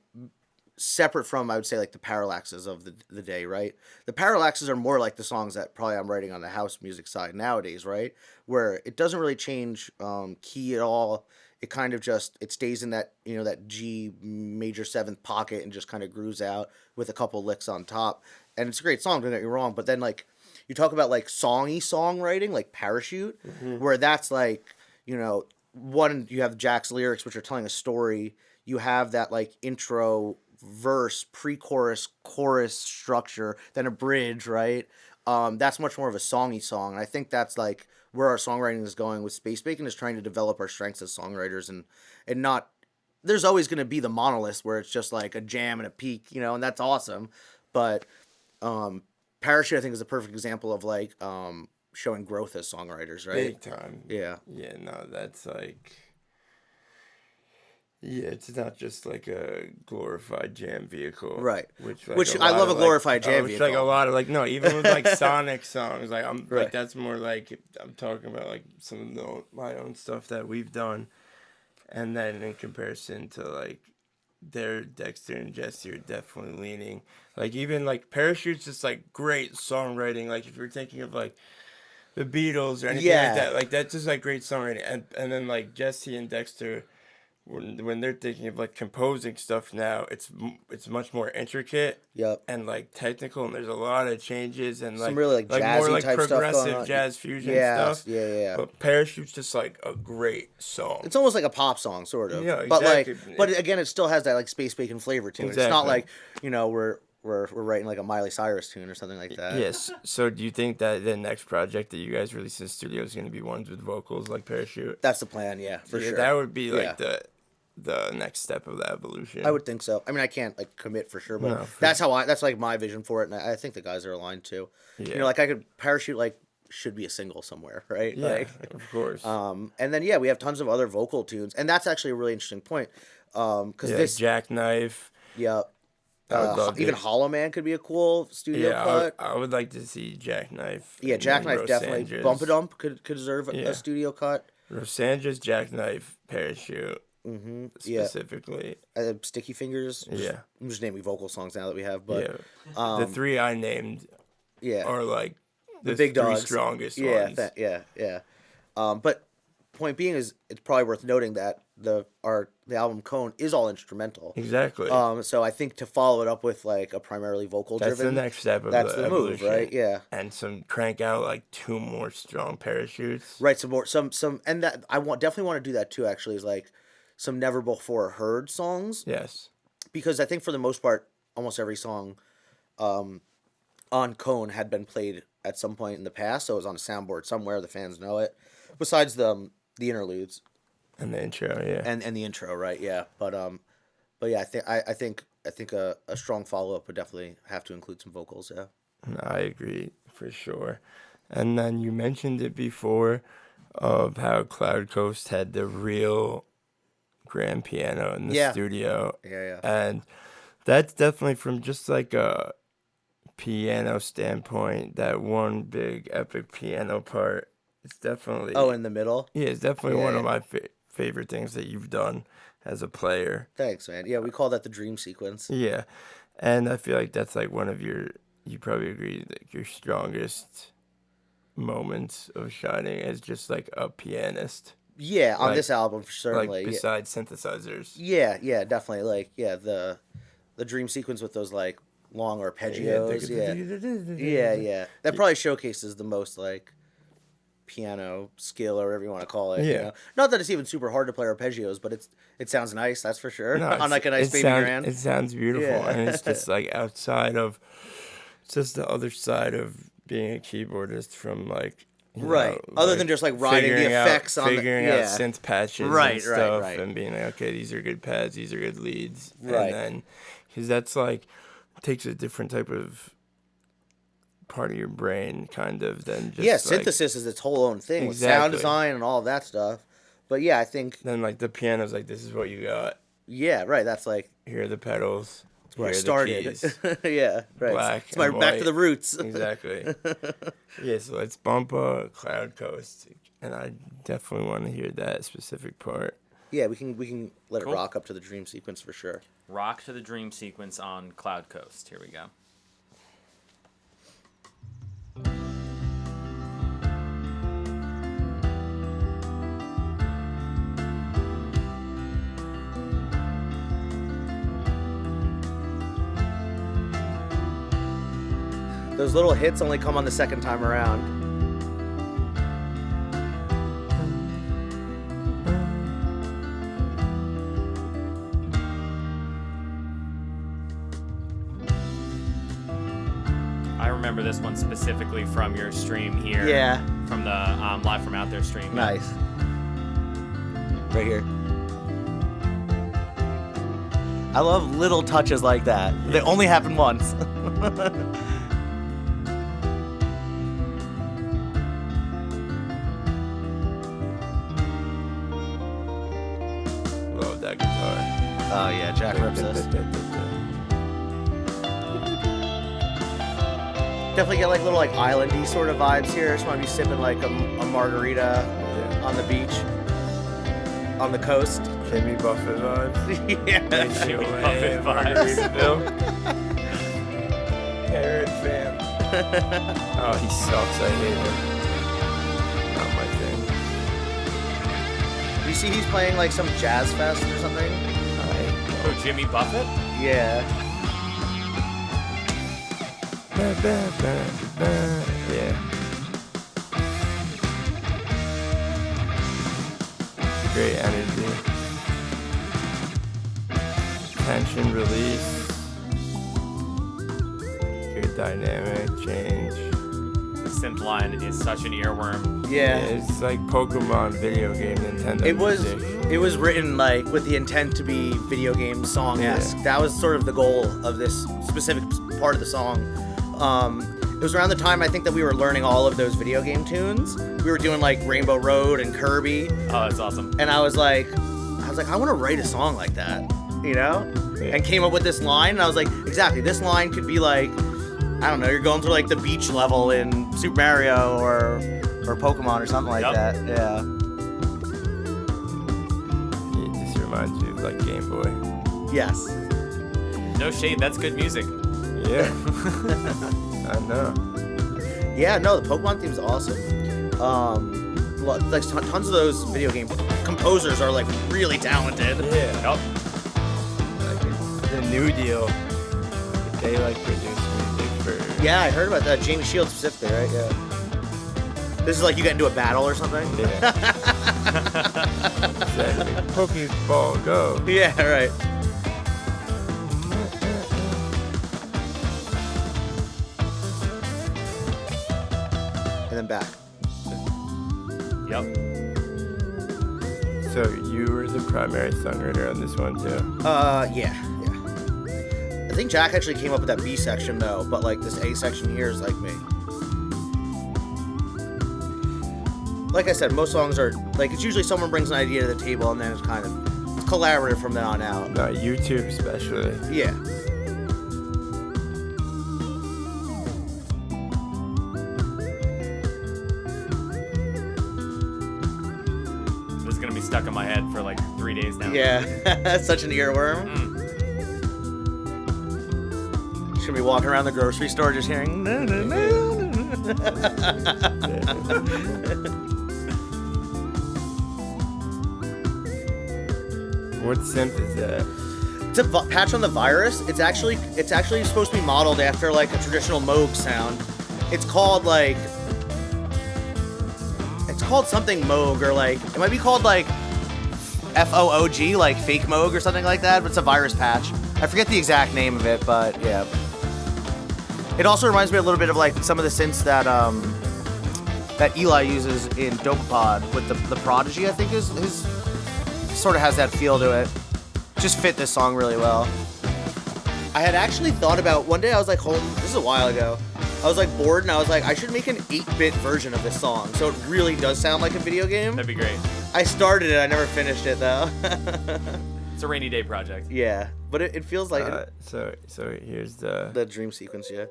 separate from, I would say, like, the parallaxes of the day, right? The parallaxes are more like the songs that probably I'm writing on the house music side nowadays, right? Where it doesn't really change key at all. It kind of just, it stays in that, you know, that G major 7th pocket and just kind of grooves out with a couple licks on top. And it's a great song, don't get me wrong. But then, like, you talk about, like, songy songwriting, like Parachute, where that's, like, you know, one, you have Jack's lyrics, which are telling a story. You have that like intro, verse, pre-chorus, chorus structure, then a bridge, right? That's much more of a songy song. And I think that's like where our songwriting is going with Space Bacon, is trying to develop our strengths as songwriters, and not, there's always going to be the monolith where it's just like a jam and a peak, you know, and that's awesome. But Parachute, I think, is a perfect example of like showing growth as songwriters, right? Big time. Yeah. Yeah, no, that's like... Yeah, it's not just like a glorified jam vehicle. Right. Which I love a glorified jam vehicle. vehicle. Like a lot of like, no, even with like Sonic songs, like I'm Right. like, that's more like, I'm talking about like some of my own stuff that we've done. And then in comparison to like Dexter and Jesse are definitely leaning. Like even like Parachute's just like great songwriting. Like if you're thinking of like the Beatles or anything like that, like that's just like great songwriting. And then like Jesse and Dexter, when they're thinking of like composing stuff now, it's much more intricate. Yep. And like technical, and there's a lot of changes and like some really like jazzy more like type stuff going progressive on. jazz fusion stuff. Yeah. But Parachute's just like a great song. It's almost like a pop song, sort of. Yeah, But exactly. but again, it still has that like Space Bacon flavor to it. It's not Exactly. like, you know, we're writing like a Miley Cyrus tune or something like that. Yes. So do you think that the next project that you guys release in the studio is going to be ones with vocals like Parachute? That's the plan, yeah, for sure. That would be like Yeah. the next step of the evolution. I would think so. I mean, I can't like commit for sure, but No, that's like my vision for it, and I think the guys are aligned too. Yeah. You know, like I could Parachute like should be a single somewhere, right? Yeah, Like, of course. and then we have tons of other vocal tunes, and that's actually a really interesting point. Because this, Jackknife. yeah, I would love even it. Hollow Man could be a cool studio Yeah, cut. I would like to see Jackknife. Yeah, and Jackknife then definitely. Rosandra's. Bump a Dump could deserve Yeah. a studio cut. Rosandra's, Jackknife, Parachute. Mm-hmm. Specifically. Yeah. Sticky Fingers. Yeah. I'm just naming vocal songs now that we have, but the three I named yeah, are like the big three dogs. strongest Yeah, ones. yeah. But point being is, it's probably worth noting that the album Cone is all instrumental. Exactly. So I think to follow it up with like a primarily vocal That's driven, the next step of that's the move, evolution. right? Yeah. And crank out like 2 more strong parachutes. Right, some more, and that definitely want to do that too. Actually, is like some never before heard songs. Yes. Because I think for the most part, almost every song on Cone had been played at some point in the past, so it was on a soundboard somewhere. The fans know it. Besides the interludes And the intro, yeah. and the intro, right? Yeah, but yeah, I think a strong follow up would definitely have to include some vocals. Yeah. No, I agree for sure. And then you mentioned it before of how Cloud Coast had the real grand piano in the studio. Yeah. And that's definitely from just like a piano standpoint, that one big epic piano part. It's definitely... Oh, in the middle? Yeah, it's definitely one Yeah. of my favorite things that you've done as a player. Thanks, man. Yeah, we call that the dream sequence. Yeah. And I feel like that's like one of you probably agree, like your strongest moments of shining as just like a pianist. Yeah, on Like- this album, certainly. Like besides synthesizers. Yeah, definitely. Like, yeah, the dream sequence with those like long arpeggios. Yeah. That probably showcases the most like piano skill or whatever you want to call it. Yeah. You know? Not that it's even super hard to play arpeggios, but it sounds nice. That's for sure. No, On like a nice baby grand. It sounds beautiful, Yeah. and it's just like outside of, it's just the other side of being a keyboardist from like, you Right. know, Other like than just like riding the effects on the figuring out synth patches Right, and stuff, right. and being like, okay, these are good pads, these are good leads, Right. and then because that's like takes a different type of part of your brain, kind of, than just like, synthesis is its whole own thing with sound Exactly. design and all of that stuff. But yeah, I think Then like the piano's like, this is what you got. right. That's like Here are the pedals. where I here are the started. keys. Yeah, right. Black It's my and back to white. the roots. Exactly. Yeah, so let's bump a Cloud Coast, and I definitely want to hear that specific part. Yeah, we can let it Cool. rock up to the dream sequence for sure. Rock to the dream sequence on Cloud Coast. Here we go. Those little hits only come on the second time around. remember this one specifically from your stream here. Yeah. From the Live From Out There stream. Nice. Right here. I love little touches like that. They only happen once. Love that guitar. Oh yeah, Jack rips this. Definitely get like little like islandy sort of vibes here. Just want to be sipping like a margarita on the beach, on the coast. Jimmy Buffett vibes. Yeah. Jimmy Buffett vibes. Margaritaville. Parrot fan. Oh, he sucks. I hate him. Not my thing. You see he's playing like some jazz fest or something? Oh, Jimmy Buffett? Yeah. Yeah. Great energy. Tension release. Good dynamic change. The synth line is such an earworm. Yeah. It's like Pokemon video game Nintendo music. It was written like with the intent to be video game song-esque. Yeah. That was sort of the goal of this specific part of the song. It was around the time I think that we were learning all of those video game tunes. We were doing like Rainbow Road and Kirby. Oh, that's awesome. And I was like, I want to write a song like that, you know? Yeah. And came up with this line, and I was like, exactly, this line could be like, I don't know, you're going through like the beach level in Super Mario or Pokemon or something like that. Yeah. It just reminds me of like Game Boy. Yes. No shade, that's good music. Yeah. I know. Yeah, no, the Pokemon theme's awesome. Like tons of those video game composers are like really talented. Yeah. Yep. Like the New Deal. They like produce music for. Yeah, I heard about that. Jamie Shields specifically, right? Yeah. This is like you get into a battle or something? Yeah. Exactly. Pokeball, go. Yeah, right. And then back. Yep. So you were the primary songwriter on this one too? Yeah. I think Jack actually came up with that B section though, but like this A section here is like me. Like I said, most songs are like it's usually someone brings an idea to the table and then it's kind of collaborative from then on out. No, YouTube especially. Yeah. This is gonna be stuck in my head for like 3 days now. Yeah, that's such an earworm. Should be walking around the grocery store just hearing. No, no, no. What synth is that? It's a patch on the virus. It's actually supposed to be modeled after like a traditional Moog sound. It's called something Moog or like it might be called like FOOG, like fake Moog or something like that. But it's a virus patch. I forget the exact name of it, but yeah. It also reminds me a little bit of like some of the synths that that Eli uses in Dopapod with the Prodigy. I think is his sort of has that feel to it. Just fit this song really well. I had actually thought about one day I was like home. This is a while ago. I was like bored and I was like I should make an 8-bit version of this song so it really does sound like a video game. That'd be great. I started it. I never finished it though. It's a rainy day project. Yeah, but it feels like So here's the the dream sequence. Yeah,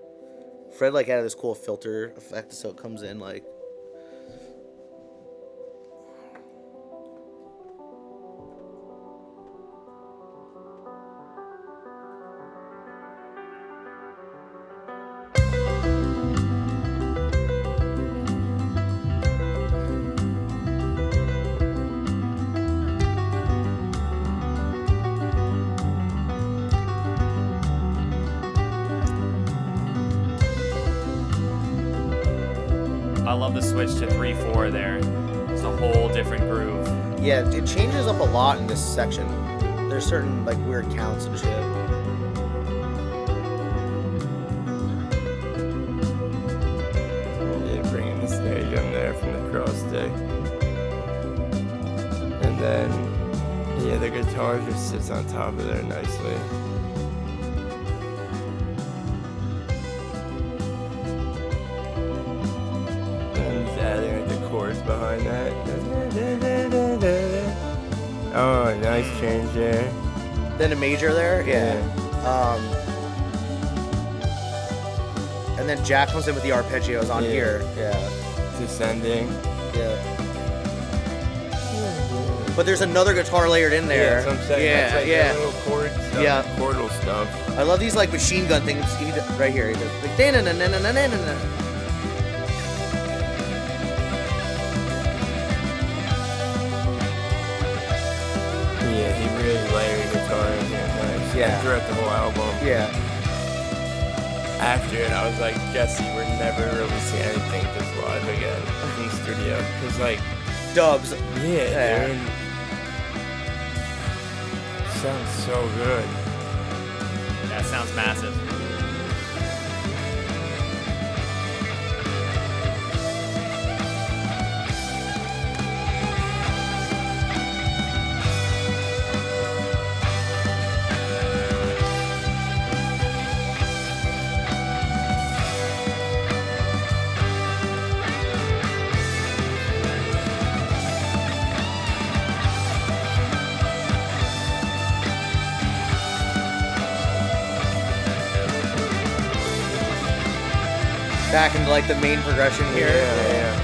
Fred like added this cool filter effect so it comes in like. I love the switch to 3/4 there. It's a whole different groove. Yeah, it changes up a lot in this section. There's certain like weird counts and shit. gun there from the cross stick. And then, yeah, the guitar just sits on top of there nicely. And he's adding the chords behind that. Oh, nice change there. Then a major there, yeah. And then Jack comes in with the arpeggios on here. Yeah. Descending. Yeah. But there's another guitar layered in there. Yeah, that's what I'm saying. Yeah, that's like yeah. little chords, chordal stuff. I love these like machine gun things right here. He does like da-na-na-na-na-na-na-na. Yeah, he really layered guitar in here nice. Yeah. And throughout the whole album. Yeah. After it, I was like, Jesse, we're never releasing anything this live again in the studio. Because, like, Dubs. yeah, dude. Sounds so good. That sounds massive. Back into like the main progression here. Yeah.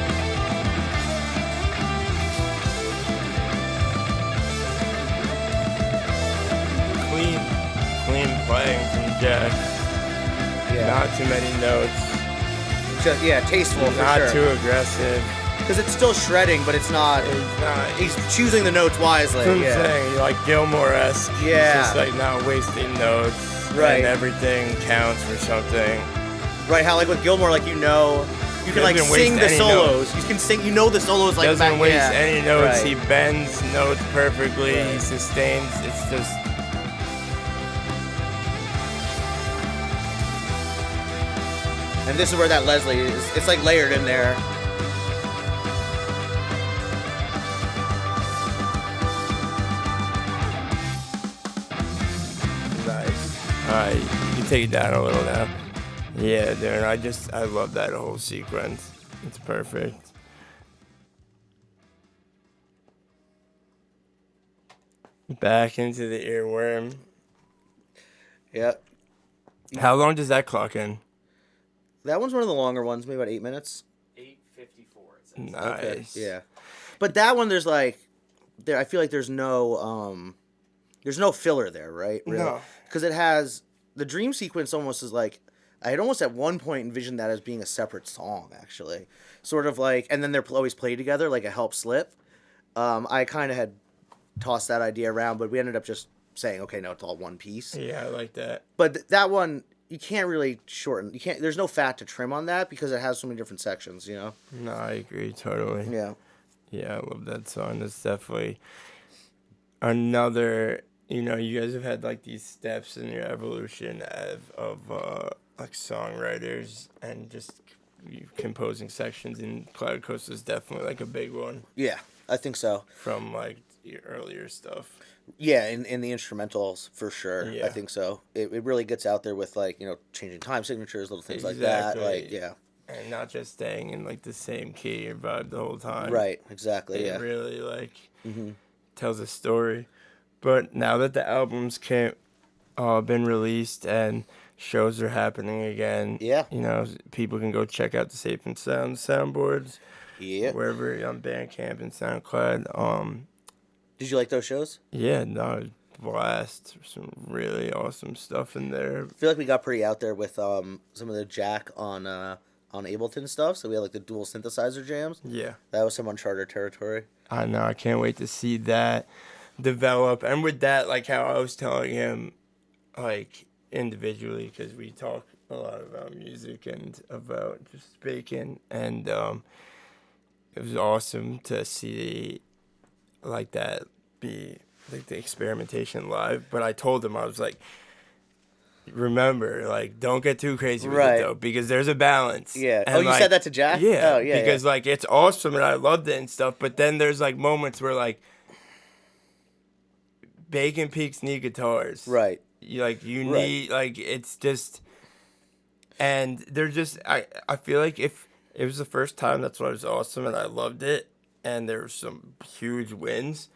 Clean playing from Jack. Yeah. Not too many notes. Just, tasteful for Not sure. too aggressive. Because it's still shredding, but it's not. He's choosing the notes wisely. That's what I'm saying. Like Gilmore-esque. Yeah. He's just like not wasting notes. Right. And everything counts for something. Right, how like with Gilmore, like you can like Doesn't sing waste the any solos. notes. You can sing, the solos like Doesn't back, waste yeah. any notes. Right. He bends notes perfectly. Right. He sustains. It's just. And this is where that Leslie is. It's like layered in there. Nice. Alright, you can take it down a little now. Yeah, dude, I love that whole sequence. It's perfect. Back into the earworm. Yep. How long does that clock in? That one's one of the longer ones, maybe about 8 minutes. 8:54. It says. Nice. Okay, yeah. But that one, I feel like there's no filler there, right? Really? No. Because it has, the dream sequence almost is like, I had almost at one point envisioned that as being a separate song, actually. Sort of like, and then they're always played together, like a help slip. I kind of had tossed that idea around, but we ended up just saying, okay, no, it's all one piece. Yeah, I like that. But that one, you can't really shorten. There's no fat to trim on that because it has so many different sections, you know? No, I agree totally. Yeah. Yeah, I love that song. That's definitely another, you guys have had like these steps in your evolution of like songwriters and just composing sections, and Cloud Coast is definitely like a big one. Yeah, I think so. From like your earlier stuff. Yeah, in the instrumentals, for sure. Yeah. I think so. It really gets out there with, like, changing time signatures, little things like that. Like, yeah. And not just staying in, like, the same key or vibe the whole time. Right, exactly, It yeah. really, like, tells a story. But now that the albums been released and shows are happening again, Yeah. People can go check out the Safe and Soundz soundboards. Yeah. Wherever on Bandcamp and SoundCloud. Did you like those shows? Yeah, no, blast. Some really awesome stuff in there. I feel like we got pretty out there with some of the Jack on Ableton stuff. So we had like the dual synthesizer jams. Yeah. That was some uncharted territory. I know. I can't wait to see that develop. And with that, like how I was telling him, like individually, because we talk a lot about music and about just speaking. And it was awesome to see like that be like the experimentation live. But I told him, I was like, remember, like, don't get too crazy with Right. it, though, because there's a balance. Yeah. And, You said that to Jack? Yeah. Oh, yeah, because, like, it's awesome, and I loved it and stuff, but then there's, like, moments where, like, Bacon Peaks need guitars. Right. You need, like, it's just, and they're just, I feel like if it was the first time, that's why it was awesome, and I loved it, and there were some huge wins.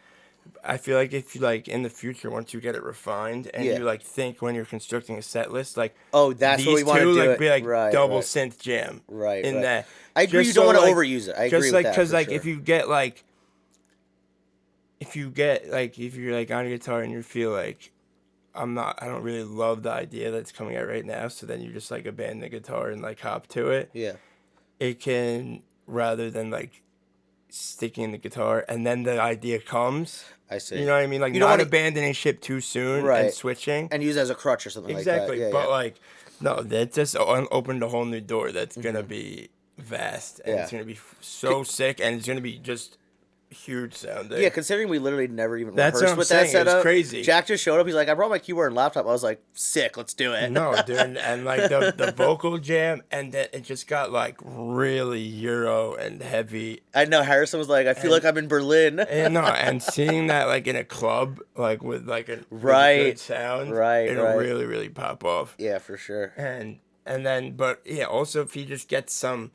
I feel like if you, like, in the future, once you get it refined, and you, like, think when you're constructing a set list, like, that's what we want to do. Like, be like double right. synth jam. Right. In right. that. I agree. You don't want to overuse it. I agree with that. Because, like, if you get, like, if you're, like, on a guitar and you feel like, I don't really love the idea that's coming out right now, so then you just, like, abandon the guitar and, like, hop to it. Yeah. It can, rather than, like, sticking in the guitar and then the idea comes. I see. You know what I mean? Like, not abandoning ship too soon and switching. And use it as a crutch or something like that. Exactly. But, like, no, that just opened a whole new door that's going to be vast. And it's going to be so sick, and it's going to be just huge sounding. Yeah, considering we literally never even rehearsed with that setup. It was crazy. Jack just showed up. He's like, I brought my keyboard and laptop. I was like, sick, let's do it. No, dude, and like the vocal jam, and then it just got like really Euro and heavy. I know Harrison was like, I feel like I'm in Berlin. And seeing that like in a club, like with like a really good sound, it'll really, really pop off. Yeah, for sure. And then, but yeah, also if he just gets some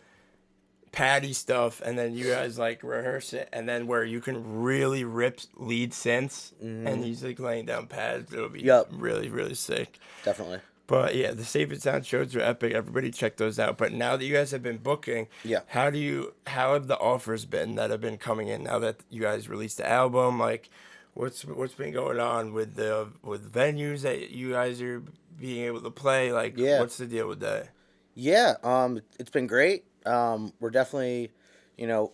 patty stuff, and then you guys like rehearse it, and then where you can really rip lead synths, and he's like laying down pads, it'll be really, really sick. Definitely. But yeah, the Safe and Soundz shows are epic. Everybody check those out. But now that you guys have been booking, how have the offers been that have been coming in now that you guys released the album? Like, what's been going on with venues that you guys are being able to play? Like, what's the deal with that? Yeah, it's been great. We're definitely,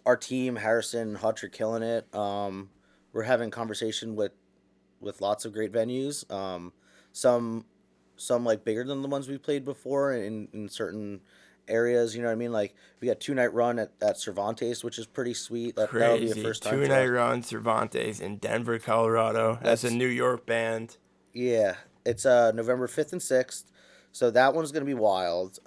our team, Harrison, Hutch, are killing it. We're having conversation with lots of great venues. Some like bigger than the ones we played before in certain areas. You know what I mean? Like we got 2-night run at Cervantes, which is pretty sweet. That'll be a first time. 2-night run Cervantes in Denver, Colorado. That's a New York band. Yeah, it's November 5th and 6th. So that one's gonna be wild.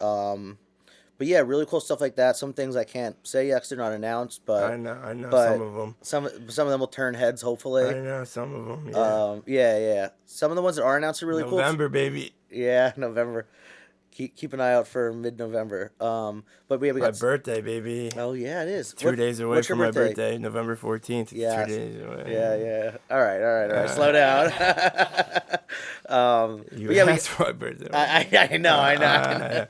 But yeah, really cool stuff like that. Some things I can't say yet because they're not announced, but I know some of them. Some of them will turn heads, hopefully. I know some of them. Yeah. Yeah. Some of the ones that are announced are really cool. November, baby. Yeah, November. Keep an eye out for mid-November. But we got my birthday, baby. Oh yeah, it is. 2 days away from my birthday, November 14th. Yeah. 2 days away. Yeah. All right. Slow down. That's my birthday. I know.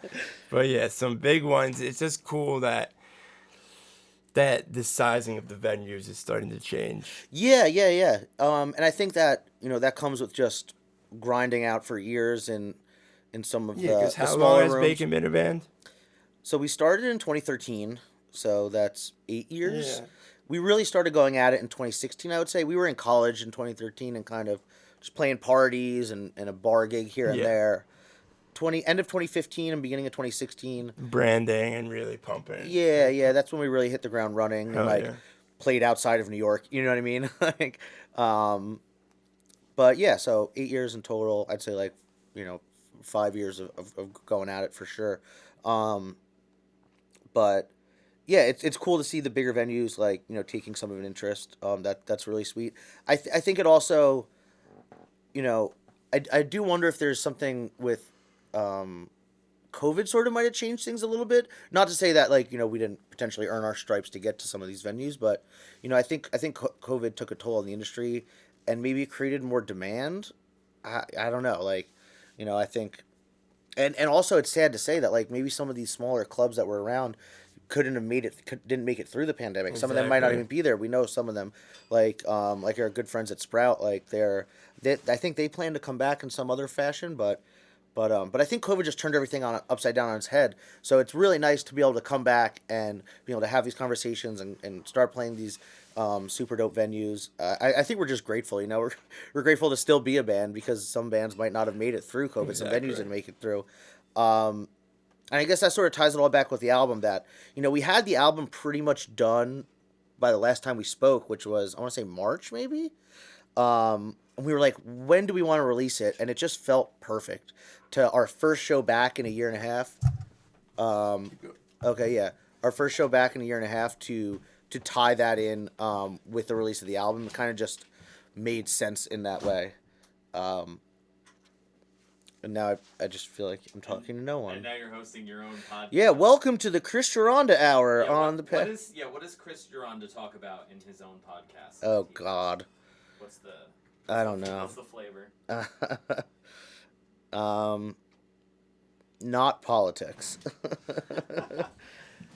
But yeah, some big ones. It's just cool that the sizing of the venues is starting to change. Yeah. And I think that that comes with just grinding out for years in some of the smaller rooms. How long has Bacon been a band? So we started in 2013, so that's 8 years. Yeah. We really started going at it in 2016, I would say. We were in college in 2013 and kind of just playing parties and a bar gig here and there. End of 2015 and beginning of 2016. Branding and really pumping. Yeah, that's when we really hit the ground running and played outside of New York. You know what I mean? But yeah, so 8 years in total. I'd say 5 years of going at it for sure. But yeah, it's cool to see the bigger venues taking some of an interest. That's really sweet. I think it also, I do wonder if there's something with COVID sort of might have changed things a little bit. Not to say that we didn't potentially earn our stripes to get to some of these venues, but I think COVID took a toll on the industry and maybe it created more demand. I don't know, I think, and also it's sad to say that maybe some of these smaller clubs that were around didn't make it through the pandemic. Exactly. Some of them might not even be there. We know some of them, like our good friends at Sprout, I think they plan to come back in some other fashion, but I think COVID just turned everything upside down on its head. So it's really nice to be able to come back and be able to have these conversations and start playing these super dope venues. I think we're just grateful. We're grateful to still be a band because some bands might not have made it through COVID. Exactly. Some venues didn't make it through. And I guess that sort of ties it all back with the album that, we had the album pretty much done by the last time we spoke, which was, I want to say March maybe. And we were like, when do we want to release it? And it just felt perfect to our first show back in a year and a half. Okay, yeah. Our first show back in a year and a half to tie that in with the release of the album. It kind of just made sense in that way. And now I just feel like I'm talking to no one. And now you're hosting your own podcast. Yeah, welcome to the Chris Gironda Hour on the what does Chris Gironda talk about in his own podcast? Oh, God. What's the... I don't know. What's the flavor? Not politics.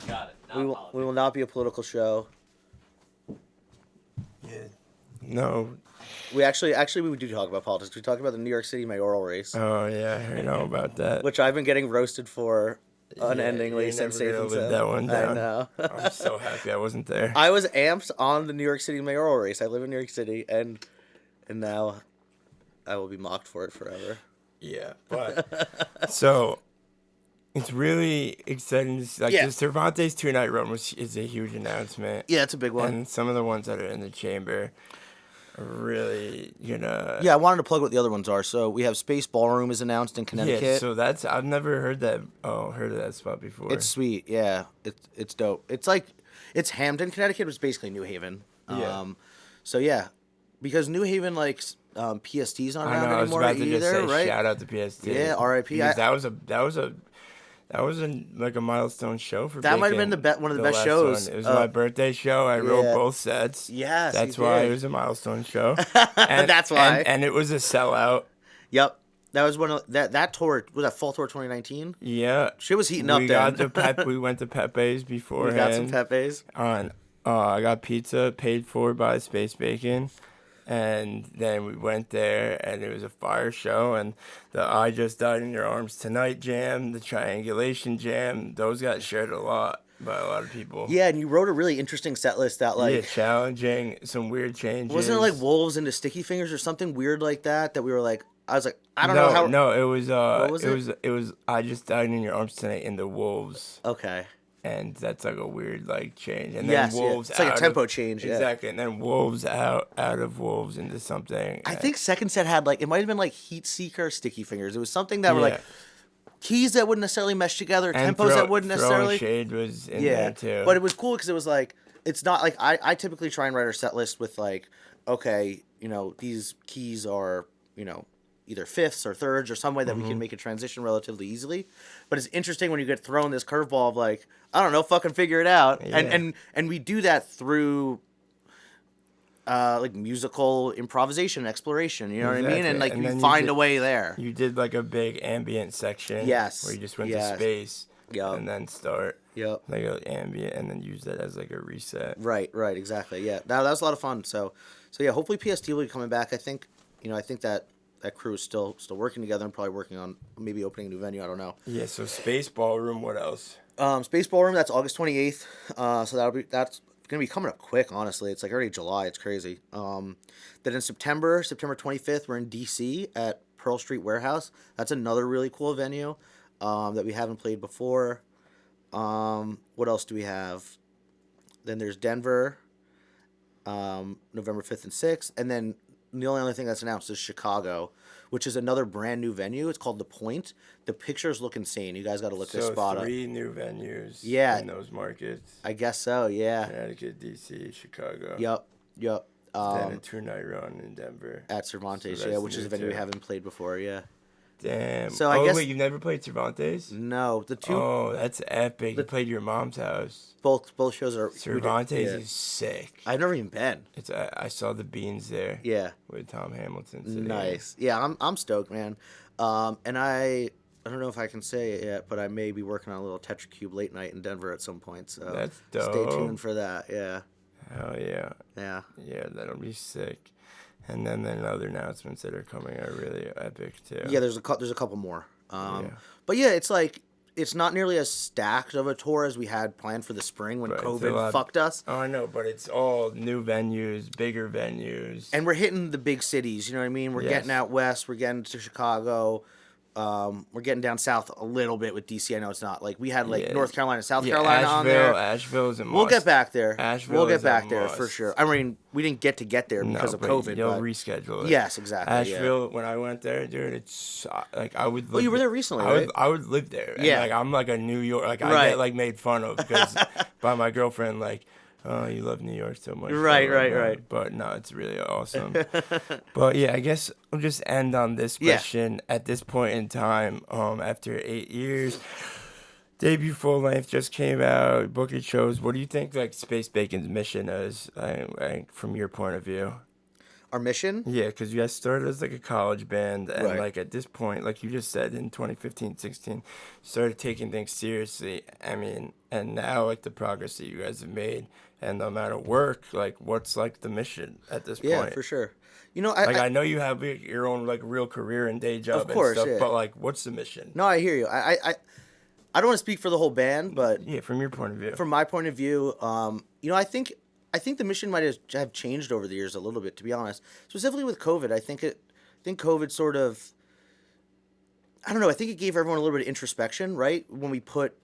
Got it. We will not be a political show. Yeah. No. We actually we do talk about politics. We talk about the New York City mayoral race. Oh yeah, I know about that. Which I've been getting roasted for unendingly since Safe and Soundz. That one down. I know. I'm so happy I wasn't there. I was amped on the New York City mayoral race. I live in New York City, and now I will be mocked for it forever. Yeah, but so it's really exciting. Like the Cervantes 2-night run is a huge announcement. Yeah, it's a big one. And some of the ones that are in the chamber are really gonna. Yeah, I wanted to plug what the other ones are. So we have Space Ballroom is announced in Connecticut. Yeah, so that's I've never heard that. Heard of that spot before. It's sweet. Yeah, it's dope. It's like it's Hamden, Connecticut, which is basically New Haven. Yeah. So yeah, because New Haven PST's not around I was anymore about to either, just say, right? shout out to PST. Yeah, R.I.P. Because that was a milestone show for. That might have been one of the best shows. One. It was my birthday show. I wrote both sets. Yes, that's why it was a milestone show. And, that's why. And it was a sellout. Yep, that was one of that tour. Was that fall tour 2019? Yeah, shit was heating up. We went to Pepe's beforehand. We got some Pepe's. I got pizza paid for by Space Bacon. And then we went there, and it was a fire show. And the I Just Died in Your Arms Tonight jam, the Triangulation jam, those got shared a lot by a lot of people. Yeah, and you wrote a really interesting set list that, challenging, some weird changes. Wasn't it like Wolves into Sticky Fingers or something weird like that? That we were like, I was like, I don't know how. No, it was. What was it was I Just Died in Your Arms Tonight in the Wolves. Okay. And that's like a weird change. And then Wolves it's like a tempo change. Exactly. And then Wolves out of Wolves into something. I think second set had it might have been Heat Seeker, Sticky Fingers. It was something that were keys that wouldn't necessarily mesh together, and tempos that wouldn't necessarily. Shade was in there too. But it was cool because it was it's not I typically try and write our set list with okay, these keys are, either fifths or thirds or some way that we can make a transition relatively easily. But it's interesting when you get thrown this curveball of I don't know, fucking figure it out. Yeah. And we do that through musical improvisation, exploration, you know what I mean? And you find a way there. You did a big ambient section. Yes. Where you just went to space. Yep. And then start. Yep. Ambient and then use that as a reset. Right, exactly. Yeah. Now that was a lot of fun. So yeah, hopefully PST will be coming back. I think that crew is still working together and probably working on maybe opening a new venue. I don't know. Yeah. So Space Ballroom. What else? Space Ballroom. That's August 28th. So that's gonna be coming up quick. Honestly, it's already July. It's crazy. Then in September 25th, we're in DC at Pearl Street Warehouse. That's another really cool venue that we haven't played before. What else do we have? Then there's Denver, November 5th and 6th, and then the only other thing that's announced is Chicago, which is another brand new venue. It's called The Point. The pictures look insane. You guys got to look this spot up. 3 new venues in those markets. I guess so, yeah. Connecticut, DC, Chicago. Yep. Then a 2-night run in Denver. At Cervantes, which is a venue we haven't played before, yeah. Damn. So I guess, wait, you've never played Cervantes? No, the two. Oh, that's epic. You played your mom's house. Both shows are. Cervantes is sick. I've never even been. I saw the Beans there. Yeah. With Tom Hamilton. Sitting nice. Yeah, I'm stoked, man. And I don't know if I can say it yet, but I may be working on a little Tetracube late night in Denver at some point. So that's dope. Stay tuned for that. Yeah. Hell yeah. Yeah. Yeah, that'll be sick. And then the other announcements that are coming are really epic too. Yeah, there's a couple more. But yeah, it's not nearly as stacked of a tour as we had planned for the spring when COVID fucked us. Oh, I know, but it's all new venues, bigger venues. And we're hitting the big cities, you know what I mean? We're getting out west, we're getting to Chicago, We're getting down south a little bit with DC. I know it's not like we had like Yeah. North Carolina, South Carolina on there. Asheville's a must. We'll get back there. Asheville we'll get is a back there for must. sure. I mean, we didn't get there because of but COVID. You'll but reschedule it. yes, exactly. Asheville, when I went there, dude, it's like I would. Live you were there recently, I right? I would live there. And, Yeah. like I'm like a New York. Like I Right. get like made fun of because by my girlfriend. Like, oh, you love New York so much. Right. But no, it's really awesome. But yeah, I guess I'll just end on this question. At this point in time, after 8 years, debut full length just came out. Booking shows. What do you think like Space Bacon's mission is? From your point of view. Our mission? Yeah, because you guys started as like a college band, and Right. like at this point, like you just said, in 2015-16, started taking things seriously. I mean, and now like the progress that you guys have made, and the amount of work, like what's like the mission at this point? Yeah, for sure. You know, I know you have your own like real career and day job course, and stuff, yeah. but like, what's the mission? No, I hear you. I don't want to speak for the whole band, but Yeah, from your point of view. from my point of view, you know, I think the mission might have changed over the years a little bit, to be honest. Specifically with COVID, I think COVID sort of, I don't know, I think it gave everyone a little bit of introspection, right? When we put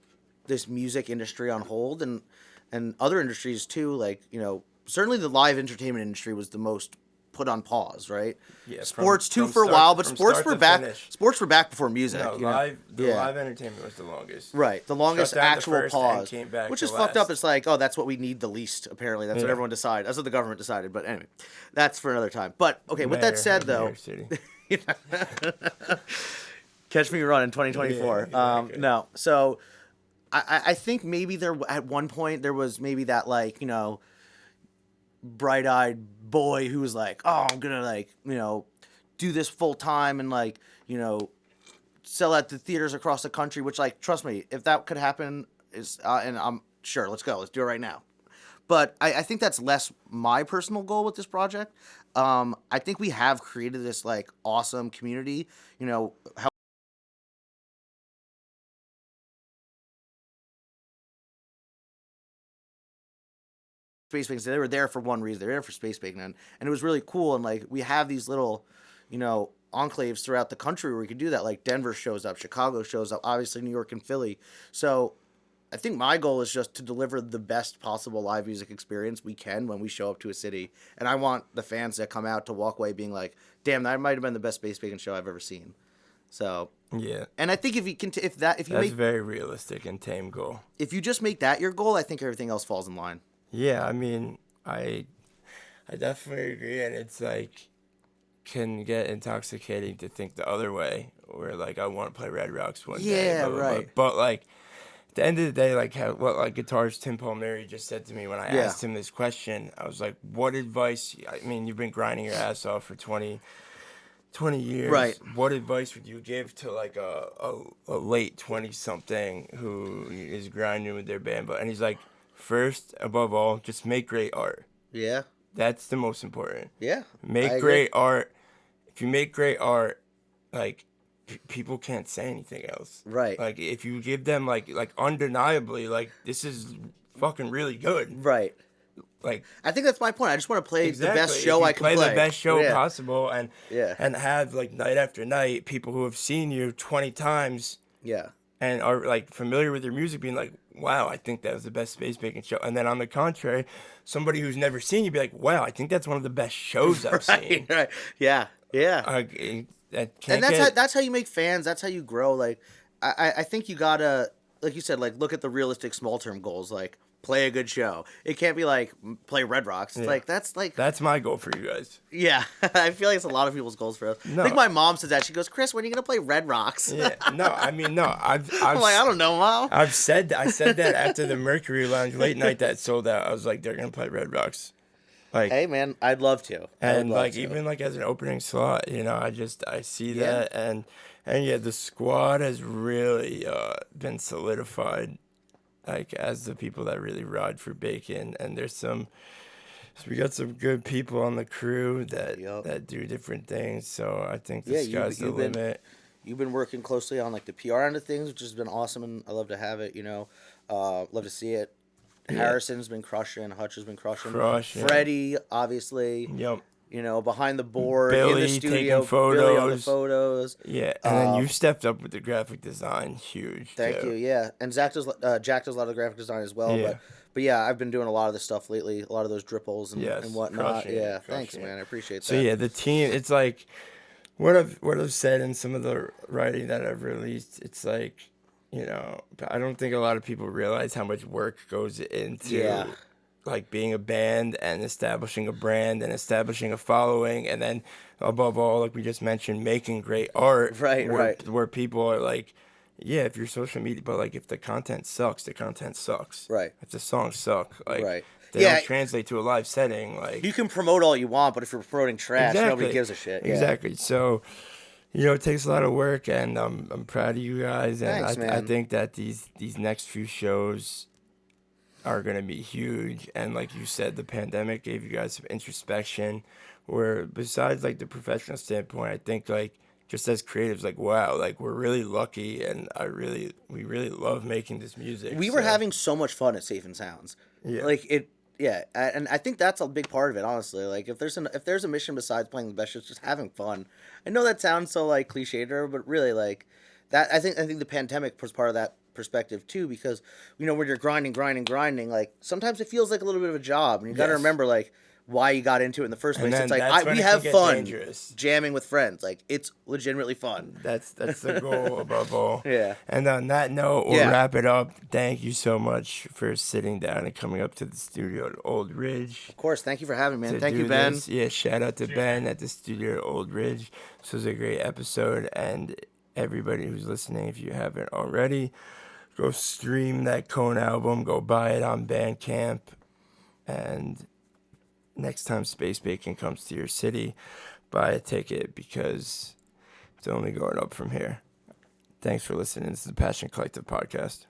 this music industry on hold and other industries too, like, you know, certainly the live entertainment industry was the most put on pause, right? Yeah, sports too from for a start- while, but from sports start were to back. finish. Sports were back before music. No, you know? live entertainment was the longest. Right, the longest Shut down the actual first and pause, came back which to is fucked up. last. It's like, oh, that's what we need the least. Apparently, that's what Yeah. everyone decided. That's what the government decided. But anyway, that's for another time. But okay, with that Mayor said, of New though, York City. catch me run in 2024. Yeah, exactly. No, so I think maybe there at one point there was maybe that like, you know, bright-eyed boy who was like, oh, I'm gonna like, you know, do this full time and like, you know, sell out the theaters across the country. Which, like, trust me, if that could happen, is and I'm sure, let's go, let's do it right now. But I think that's less my personal goal with this project. I think we have created this like awesome community. You know, Space Bacon. They were there for one reason. They were there for Space Bacon, and it was really cool. And like we have these little, you know, enclaves throughout the country where we could do that. Like Denver shows up, Chicago shows up, obviously New York and Philly. So I think my goal is just to deliver the best possible live music experience we can when we show up to a city. And I want the fans that come out to walk away being like, damn, that might have been the best Space Bacon show I've ever seen. So Yeah. and I think if you can, That's very realistic and tame goal. if you just make that your goal, I think everything else falls in line. Yeah, I mean, I definitely agree, and it's like can get intoxicating to think the other way, where like I want to play Red Rocks one day. Yeah, blah, blah, blah. right. But like at the end of the day, like what like guitarist Tim Palmieri just said to me when I Yeah. asked him this question, I was like, what advice? I mean, you've been grinding your ass off for 20 years. Right. What advice would you give to like a late 20-something who is grinding with their band? And he's like, first, above all, just make great art. Yeah. That's the most important. Yeah. I Make agree. great art. If you make great art, like people can't say anything else. Right. Like if you give them like undeniably like this is fucking really good. Right. Like I think that's my point. I just want to play the best If show you I can play. play the best show Yeah. possible and Yeah. and have like night after night people who have seen you 20 times Yeah. and are like familiar with your music being like, wow, I think that was the best Space Bacon show. And then on the contrary, somebody who's never seen you be like, wow, I think that's one of the best shows I've seen. Right. Yeah. Yeah. That And can't that's how you make fans. That's how you grow. Like, I think you gotta, like you said, like look at the realistic small term goals. Like play a good show. It can't be like play Red Rocks. It's like That's my goal for you guys. yeah. I feel like it's a lot of people's goals for us. No. I think my mom says that. She goes, Chris, when are you gonna play Red Rocks? Yeah. No, I mean no. I've I'm like, I don't know, Mom. I said that after the Mercury Lounge late night that sold out. I was like, they're gonna play Red Rocks. Like Hey man, I'd love to. and like even like as an opening slot, you know, I see that and yeah, the squad has really been solidified like as the people that really ride for Bacon, and we got some good people on the crew that do different things, so I think the sky's the limit. You've been working closely on like the PR end of things, which has been awesome, and I love to have it. You know, love to see it. Harrison's been crushing. Hutch has been crushing. Freddie, obviously. Yep. behind the board, Billy in the studio, taking Billy on the photos. photos. Yeah, and then you stepped up with the graphic design, huge. Thank you. Yeah, and Jack does a lot of the graphic design as well. Yeah. But yeah, I've been doing a lot of this stuff lately, a lot of those dripples and whatnot. Thanks, man. I appreciate that. So yeah, the team. It's like what I've said in some of the writing that I've released. It's like, I don't think a lot of people realize how much work goes into like being a band and establishing a brand and establishing a following, and then above all, like we just mentioned, making great art. Right. Where people are like, yeah, if your social media, but like if the content sucks, the content sucks. Right. If the songs suck, like they Yeah. don't translate to a live setting. Like You can promote all you want, but if you're promoting trash, nobody gives a shit. Yeah. Exactly. So, it takes a lot of work, and I'm proud of you guys. And Thanks, man. I think that these next few shows are gonna be huge. And like you said, the pandemic gave you guys some introspection. Where besides like the professional standpoint, I think like just as creatives, like wow, like we're really lucky, and we really love making this music. We were having so much fun at Safe and Soundz. Yeah. Like it. Yeah, and I think that's a big part of it, honestly. Like, if there's a mission besides playing the best, it's just having fun. I know that sounds so like cliched, but really, like that. I think the pandemic was part of that perspective too, because when you're grinding, like sometimes it feels like a little bit of a job, and you got to remember like why you got into it in the first place. It's like we have fun jamming with friends. Like it's legitimately fun. That's the goal above all. Yeah. And on that note, we'll wrap it up. Thank you so much for sitting down and coming up to the studio at Old Ridge. Of course. Thank you for having me, man. Thank you, Ben. This. Yeah, shout out to Ben at the studio at Old Ridge. This was a great episode, and everybody who's listening, if you haven't already, go stream that Cone album. Go buy it on Bandcamp, and next time Space Bacon comes to your city, buy a ticket because it's only going up from here. Thanks for listening. This is the Passion Collective Podcast.